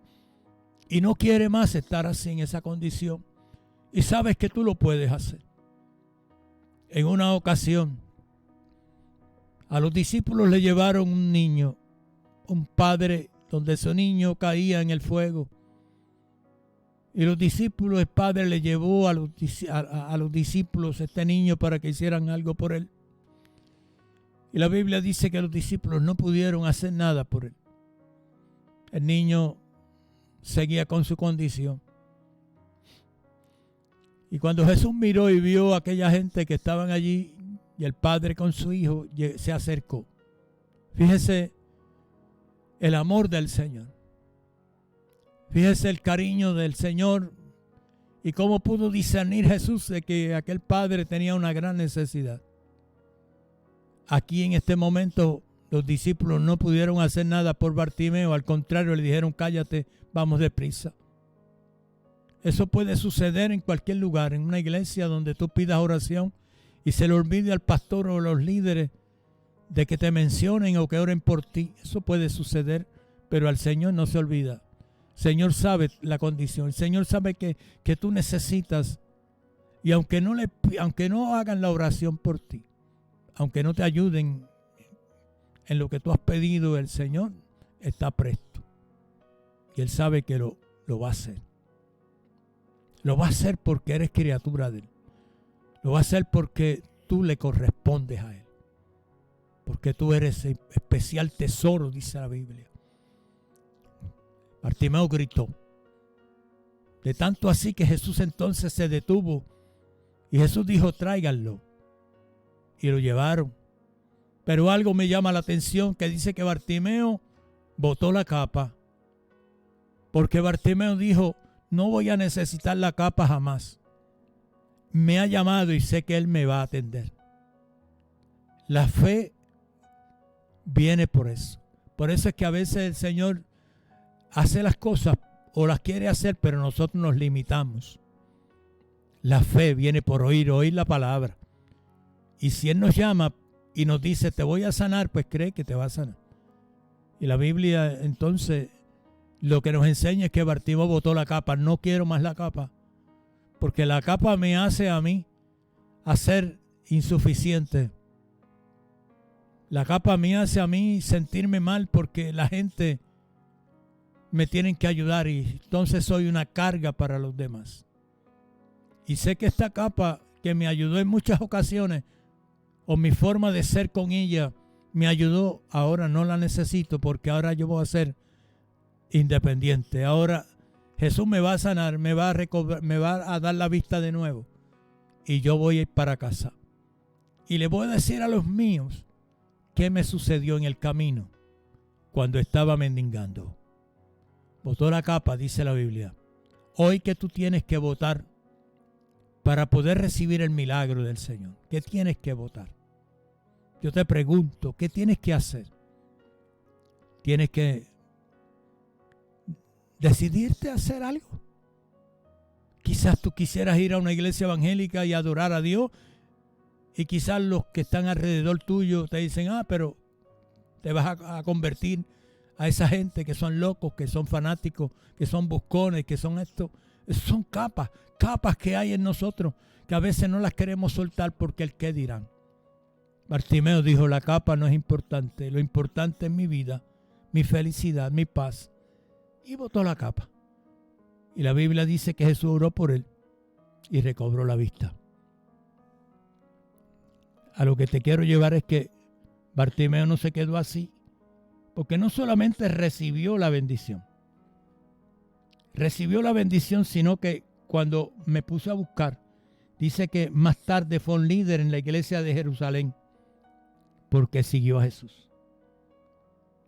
y no quiere más estar así en esa condición. Y sabes que tú lo puedes hacer. En una ocasión, a los discípulos le llevaron un niño, un padre, donde su niño caía en el fuego. Y los discípulos, el padre le llevó a los discípulos este niño para que hicieran algo por él. Y la Biblia dice que los discípulos no pudieron hacer nada por él. El niño seguía con su condición. Y cuando Jesús miró y vio a aquella gente que estaban allí y el padre con su hijo, se acercó. Fíjese el amor del Señor. Fíjese el cariño del Señor y cómo pudo discernir Jesús de que aquel padre tenía una gran necesidad. Aquí en este momento los discípulos no pudieron hacer nada por Bartimeo, al contrario le dijeron cállate, vamos deprisa. Eso puede suceder en cualquier lugar, en una iglesia donde tú pidas oración y se le olvide al pastor o a los líderes de que te mencionen o que oren por ti. Eso puede suceder, pero al Señor no se olvida. El Señor sabe la condición, el Señor sabe que tú necesitas, y aunque no hagan la oración por ti, aunque no te ayuden en lo que tú has pedido, el Señor está presto y Él sabe que lo va a hacer. Lo va a hacer porque eres criatura de Él. Lo va a hacer porque tú le correspondes a Él, porque tú eres especial tesoro, dice la Biblia. Bartimeo gritó. De tanto así que Jesús entonces se detuvo y Jesús dijo, tráiganlo. Y lo llevaron. Pero algo me llama la atención, que dice que Bartimeo botó la capa. Porque Bartimeo dijo, no voy a necesitar la capa jamás. Me ha llamado y sé que Él me va a atender. La fe viene por eso. Por eso es que a veces el Señor hace las cosas o las quiere hacer, pero nosotros nos limitamos. La fe viene por oír la palabra. Y si Él nos llama y nos dice, te voy a sanar, pues cree que te va a sanar. Y la Biblia entonces lo que nos enseña es que Bartimeo botó la capa. No quiero más la capa, porque la capa me hace a mí a ser insuficiente. La capa me hace a mí sentirme mal porque la gente me tiene que ayudar y entonces soy una carga para los demás. Y sé que esta capa que me ayudó en muchas ocasiones, o mi forma de ser con ella, me ayudó, ahora no la necesito porque ahora yo voy a ser independiente. Ahora Jesús me va a sanar, me va a dar la vista de nuevo y yo voy a ir para casa. Y le voy a decir a los míos qué me sucedió en el camino cuando estaba mendigando. Botó la capa, dice la Biblia. Hoy que tú tienes que votar para poder recibir el milagro del Señor, ¿qué tienes que votar? Yo te pregunto, ¿qué tienes que hacer? Tienes que decidirte a hacer algo. Quizás tú quisieras ir a una iglesia evangélica y adorar a Dios, y quizás los que están alrededor tuyo te dicen, pero te vas a convertir a esa gente que son locos, que son fanáticos, que son buscones, que son esto. Son capas que hay en nosotros, que a veces no las queremos soltar porque el qué dirán. Bartimeo dijo, la capa no es importante, lo importante es mi vida, mi felicidad, mi paz. Y botó la capa. Y la Biblia dice que Jesús oró por él y recobró la vista. A lo que te quiero llevar es que Bartimeo no se quedó así, porque no solamente recibió la bendición, sino que cuando me puse a buscar, dice que más tarde fue un líder en la iglesia de Jerusalén, porque siguió a Jesús.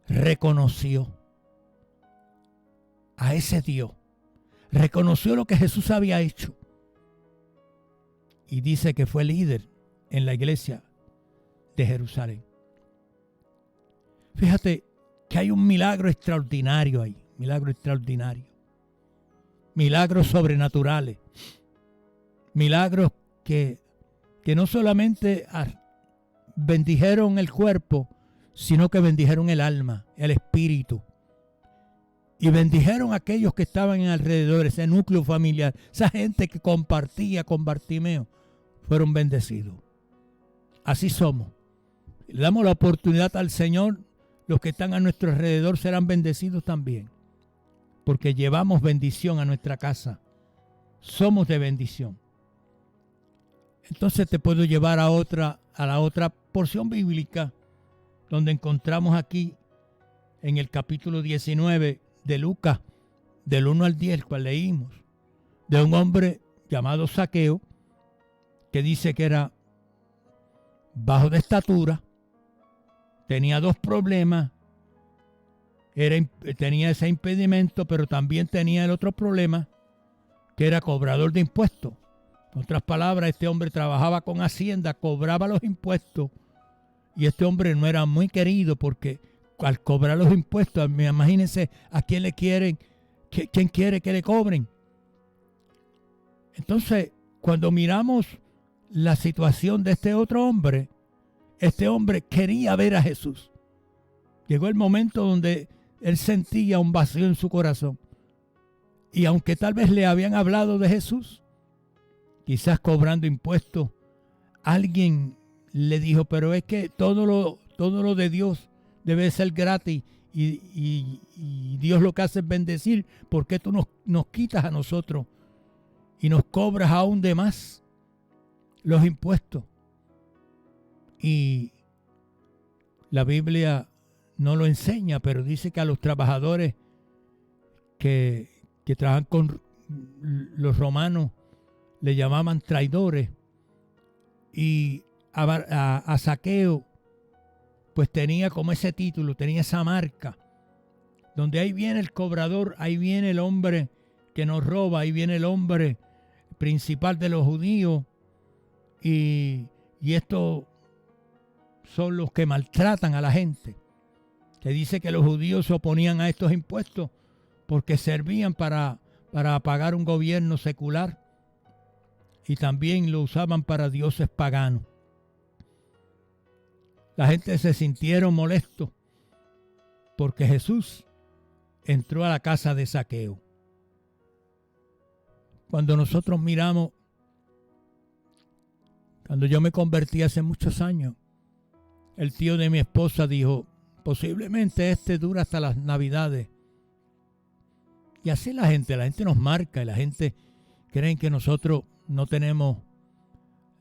Reconoció a ese Dios. Reconoció lo que Jesús había hecho. Y dice que fue líder en la iglesia de Jerusalén. Fíjate que hay un milagro extraordinario ahí. Milagro extraordinario. Milagros sobrenaturales. Milagros que no solamente bendijeron el cuerpo, sino que bendijeron el alma, el espíritu. Y bendijeron a aquellos que estaban alrededor, ese núcleo familiar, esa gente que compartía con Bartimeo, fueron bendecidos. Así somos. Le damos la oportunidad al Señor, los que están a nuestro alrededor serán bendecidos también, porque llevamos bendición a nuestra casa. Somos de bendición. Entonces te puedo llevar a la otra porción bíblica, donde encontramos aquí en el capítulo 19 de Lucas, del 1 al 10, cual leímos, de un hombre llamado Zaqueo, que dice que era bajo de estatura, tenía dos problemas, tenía ese impedimento, pero también tenía el otro problema, que era cobrador de impuestos. En otras palabras, este hombre trabajaba con Hacienda, cobraba los impuestos, y este hombre no era muy querido porque al cobrar los impuestos, imagínense a quién le quieren, quién quiere que le cobren. Entonces, cuando miramos la situación de este otro hombre, este hombre quería ver a Jesús. Llegó el momento donde él sentía un vacío en su corazón. Y aunque tal vez le habían hablado de Jesús, quizás cobrando impuestos, alguien le dijo, pero es que todo lo de Dios debe ser gratis y Dios lo que hace es bendecir. ¿Por qué tú nos quitas a nosotros y nos cobras aún de más los impuestos? Y la Biblia no lo enseña, pero dice que a los trabajadores que trabajan con los romanos le llamaban traidores, y a Zaqueo pues tenía como ese título, tenía esa marca, donde ahí viene el cobrador, ahí viene el hombre que nos roba, ahí viene el hombre principal de los judíos, y estos son los que maltratan a la gente, que dice que los judíos se oponían a estos impuestos porque servían para pagar un gobierno secular, y también lo usaban para dioses paganos. La gente se sintieron molestos porque Jesús entró a la casa de Zaqueo. Cuando nosotros miramos, cuando yo me convertí hace muchos años, el tío de mi esposa dijo, posiblemente dura hasta las Navidades. Y así la gente nos marca, y la gente cree que nosotros no tenemos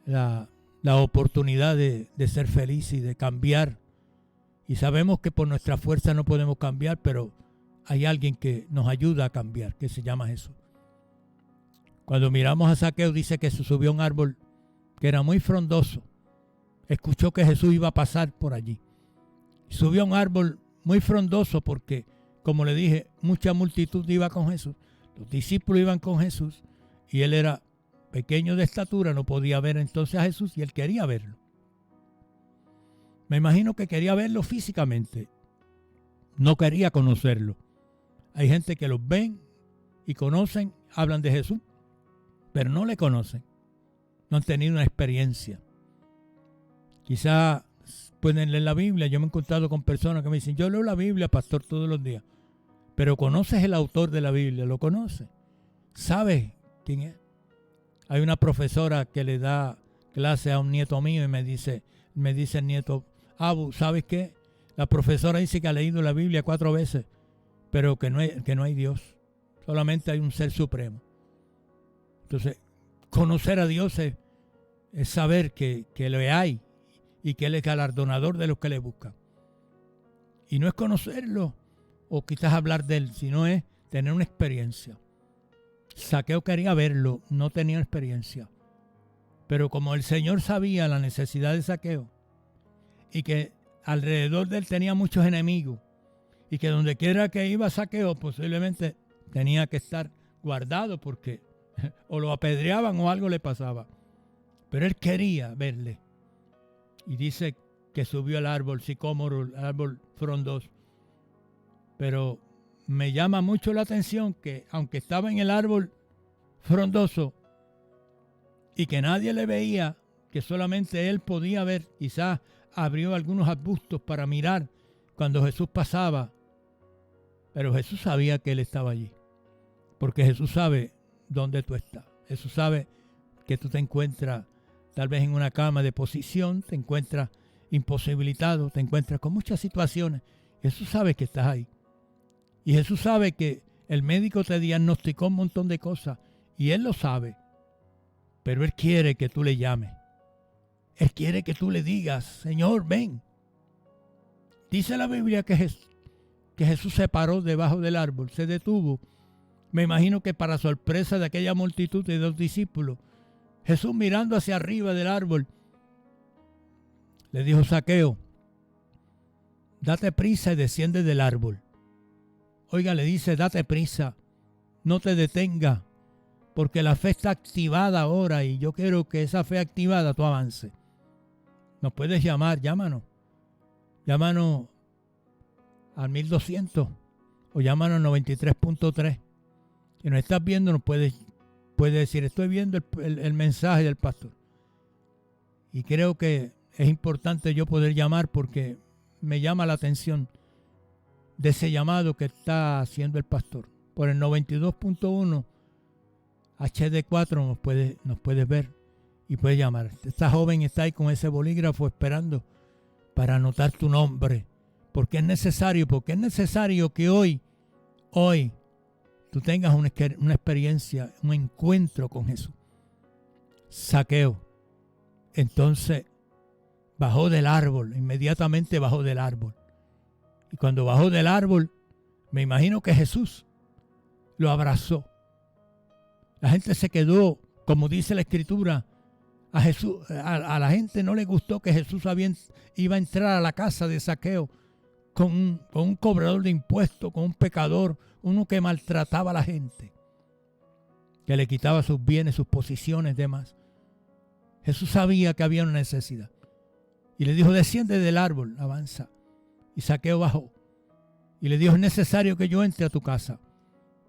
la oportunidad de ser felices y de cambiar. Y sabemos que por nuestra fuerza no podemos cambiar, pero hay alguien que nos ayuda a cambiar, que se llama Jesús. Cuando miramos a Zaqueo, dice que se subió a un árbol que era muy frondoso. Escuchó que Jesús iba a pasar por allí. Subió a un árbol muy frondoso porque, como le dije, mucha multitud iba con Jesús. Los discípulos iban con Jesús y él era pequeño de estatura, no podía ver entonces a Jesús y él quería verlo. Me imagino que quería verlo físicamente, no quería conocerlo. Hay gente que los ven y conocen, hablan de Jesús, pero no le conocen, no han tenido una experiencia. Quizá pueden leer la Biblia. Yo me he encontrado con personas que me dicen, yo leo la Biblia, pastor, todos los días. Pero ¿conoces el autor de la Biblia? ¿Lo conoces? ¿Sabes quién es? Hay una profesora que le da clase a un nieto mío y me dice el nieto, Abu, ¿sabes qué? La profesora dice que ha leído la Biblia 4 veces, pero que no hay Dios. Solamente hay un ser supremo. Entonces, conocer a Dios es saber que le hay y que Él es galardonador de los que le buscan. Y no es conocerlo o quizás hablar de Él, sino es tener una experiencia. Zaqueo quería verlo, no tenía experiencia. Pero como el Señor sabía la necesidad de Zaqueo y que alrededor de él tenía muchos enemigos y que donde quiera que iba Zaqueo posiblemente tenía que estar guardado porque o lo apedreaban o algo le pasaba. Pero él quería verle. Y dice que subió al árbol sicómoro, al árbol frondoso. Pero me llama mucho la atención que aunque estaba en el árbol frondoso y que nadie le veía, que solamente él podía ver, quizás abrió algunos arbustos para mirar cuando Jesús pasaba. Pero Jesús sabía que él estaba allí. Porque Jesús sabe dónde tú estás. Jesús sabe que tú te encuentras tal vez en una cama de posición, te encuentras imposibilitado, te encuentras con muchas situaciones. Jesús sabe que estás ahí. Y Jesús sabe que el médico te diagnosticó un montón de cosas y Él lo sabe. Pero Él quiere que tú le llames. Él quiere que tú le digas, Señor, ven. Dice la Biblia que Jesús se paró debajo del árbol, se detuvo. Me imagino que para sorpresa de aquella multitud de 2 discípulos, Jesús mirando hacia arriba del árbol, le dijo, Zaqueo, date prisa y desciende del árbol. Oiga, le dice, date prisa, no te detengas, porque la fe está activada ahora y yo quiero que esa fe activada tú avance. Nos puedes llamar, llámanos al 1200 o llámanos al 93.3. Si nos estás viendo, nos puedes decir, estoy viendo el mensaje del pastor. Y creo que es importante yo poder llamar porque me llama la atención de ese llamado que está haciendo el pastor. Por el 92.1 HD4 nos puedes ver y puedes llamar. Esta joven está ahí con ese bolígrafo esperando para anotar tu nombre. Porque es necesario que hoy tú tengas una experiencia, un encuentro con Jesús. Zaqueo, entonces, bajó del árbol, inmediatamente bajó del árbol. Y cuando bajó del árbol, me imagino que Jesús lo abrazó. La gente se quedó, como dice la Escritura, a Jesús, a la gente no le gustó que Jesús iba a entrar a la casa de Zaqueo con un cobrador de impuestos, con un pecador, uno que maltrataba a la gente, que le quitaba sus bienes, sus posiciones, demás. Jesús sabía que había una necesidad y le dijo, desciende del árbol, avanza. Y Zaqueo bajó y le dijo, es necesario que yo entre a tu casa.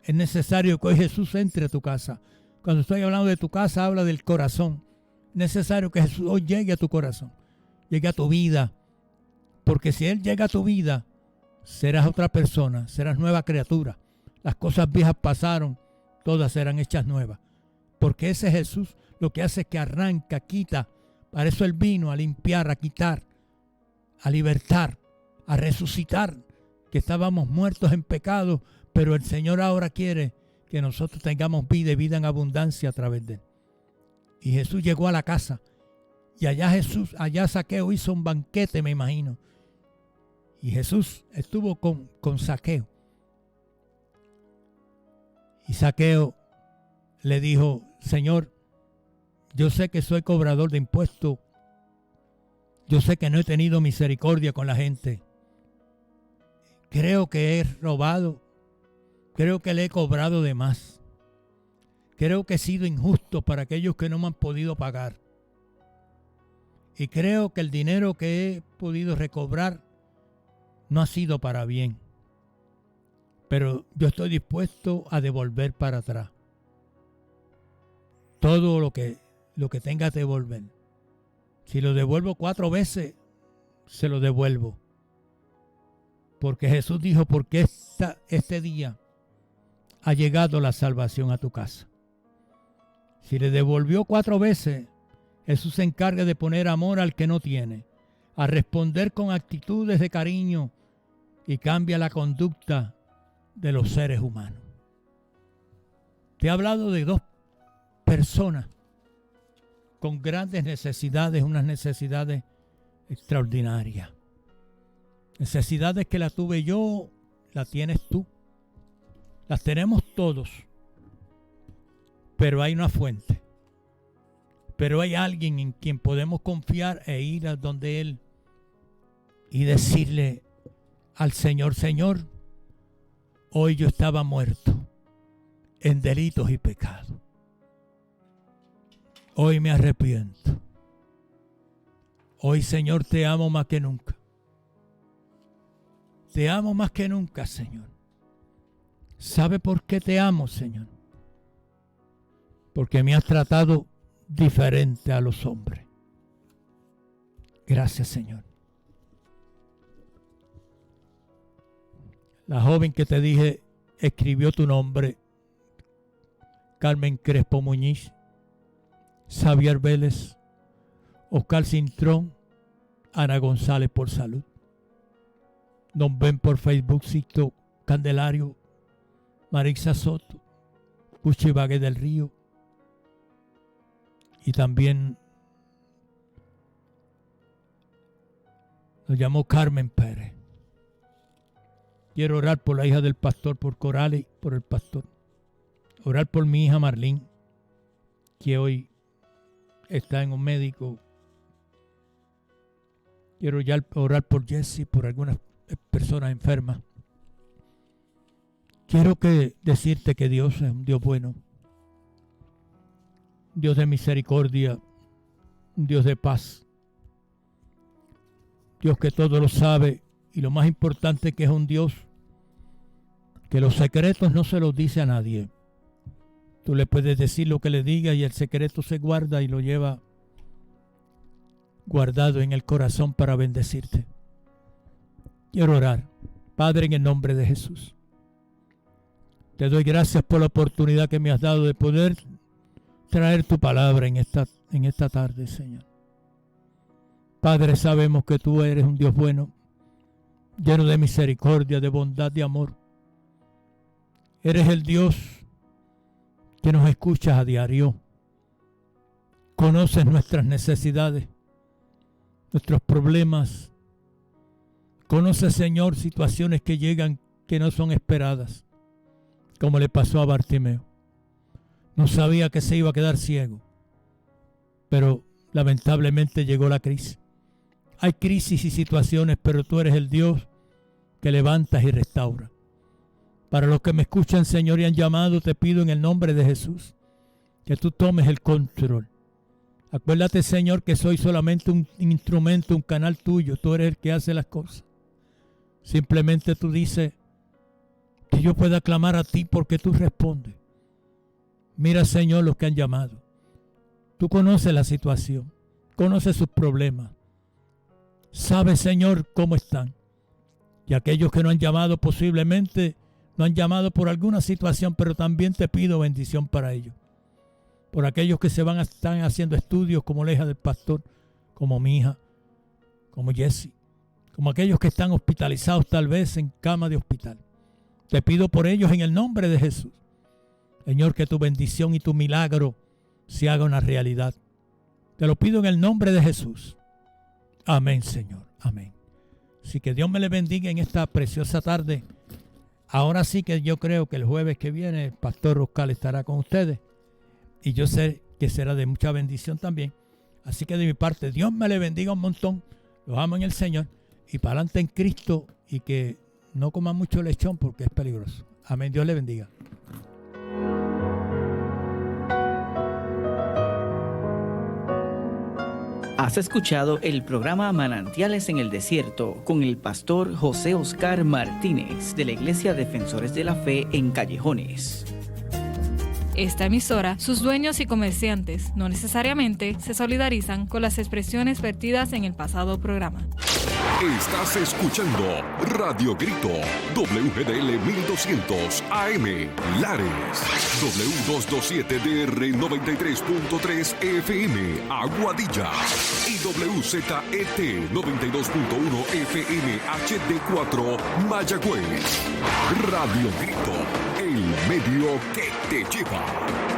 Es necesario que hoy Jesús entre a tu casa. Cuando estoy hablando de tu casa, habla del corazón. Es necesario que Jesús hoy llegue a tu corazón, llegue a tu vida. Porque si Él llega a tu vida, serás otra persona, serás nueva criatura. Las cosas viejas pasaron, todas serán hechas nuevas. Porque ese Jesús lo que hace es que arranca, quita. Para eso Él vino a limpiar, a quitar, a libertar, a resucitar. Que estábamos muertos en pecado, pero el Señor ahora quiere que nosotros tengamos vida y vida en abundancia a través de Él. Y Jesús llegó a la casa. Y allá Zaqueo hizo un banquete, me imagino. Y Jesús estuvo con Zaqueo. Y Zaqueo le dijo: Señor, yo sé que soy cobrador de impuestos. Yo sé que no he tenido misericordia con la gente. Creo que he robado. Creo que le he cobrado de más. Creo que he sido injusto para aquellos que no me han podido pagar. Y creo que el dinero que he podido recobrar no ha sido para bien. Pero yo estoy dispuesto a devolver para atrás. Todo lo que tenga que devolver. Si lo devuelvo 4 veces, se lo devuelvo. Porque Jesús dijo: porque este día ha llegado la salvación a tu casa. Si le devolvió 4 veces, Jesús se encarga de poner amor al que no tiene, a responder con actitudes de cariño, y cambia la conducta de los seres humanos. Te he hablado de 2 personas con grandes necesidades, unas necesidades extraordinarias. Necesidades que las tuve yo, las tienes tú, las tenemos todos. Pero hay una fuente. Pero hay alguien en quien podemos confiar e ir a donde Él y decirle al Señor: Señor, hoy yo estaba muerto en delitos y pecados. Hoy me arrepiento. Hoy, Señor, te amo más que nunca. Te amo más que nunca, Señor. ¿Sabe por qué te amo, Señor? Porque me has tratado diferente a los hombres. Gracias, Señor. La joven que te dije escribió tu nombre: Carmen Crespo Muñiz, Xavier Vélez, Oscar Cintrón, Ana González por salud. Nos ven por Facebook Sixto Candelario, Marixa Soto, Puchi Vague del Río, y también nos llamó Carmen Pérez. Quiero orar por la hija del pastor, por Corales, por el pastor. Orar por mi hija Marlene, que hoy está en un médico. Quiero ya orar por Jesse, por algunas personas enfermas. Quiero decirte que Dios es un Dios bueno, Dios de misericordia, un Dios de paz, Dios que todo lo sabe, y lo más importante, que es un Dios que los secretos no se los dice a nadie. Tú le puedes decir lo que le diga y el secreto se guarda y lo lleva guardado en el corazón para bendecirte. Quiero orar. Padre, en el nombre de Jesús, te doy gracias por la oportunidad que me has dado de poder traer tu palabra en esta tarde, Señor. Padre, sabemos que tú eres un Dios bueno, lleno de misericordia, de bondad, de amor. Eres el Dios que nos escuchas a diario. Conoces nuestras necesidades, nuestros problemas. Conoces, Señor, situaciones que llegan que no son esperadas, como le pasó a Bartimeo. No sabía que se iba a quedar ciego, pero lamentablemente llegó la crisis. Hay crisis y situaciones, pero tú eres el Dios que levantas y restaura. Para los que me escuchan, Señor, y han llamado, te pido en el nombre de Jesús que tú tomes el control. Acuérdate, Señor, que soy solamente un instrumento, un canal tuyo. Tú eres el que hace las cosas. Simplemente tú dices que yo pueda clamar a ti porque tú respondes. Mira, Señor, los que han llamado. Tú conoces la situación, conoces sus problemas. Sabes, Señor, cómo están. Y aquellos que no han llamado, posiblemente no han llamado por alguna situación, pero también te pido bendición para ellos. Por aquellos que están haciendo estudios, como la hija del pastor, como mi hija, como Jesse, como aquellos que están hospitalizados tal vez en cama de hospital. Te pido por ellos en el nombre de Jesús. Señor, que tu bendición y tu milagro se haga una realidad. Te lo pido en el nombre de Jesús. Amén, Señor. Amén. Así que Dios me le bendiga en esta preciosa tarde. Ahora sí que yo creo que el jueves que viene el pastor Oscar estará con ustedes. Y yo sé que será de mucha bendición también. Así que de mi parte, Dios me le bendiga un montón. Los amo en el Señor. Y para adelante en Cristo. Y que no coma mucho lechón porque es peligroso. Amén. Dios le bendiga. Has escuchado el programa Manantiales en el Desierto con el pastor José Oscar Martínez de la Iglesia Defensores de la Fe en Callejones. Esta emisora, sus dueños y comerciantes no necesariamente se solidarizan con las expresiones vertidas en el pasado programa. Estás escuchando Radio Grito, WGDL 1200 AM, Lares, W227DR 93.3 FM, Aguadilla, y WZET 92.1 FM HD4, Mayagüez. Radio Grito, el medio que te lleva.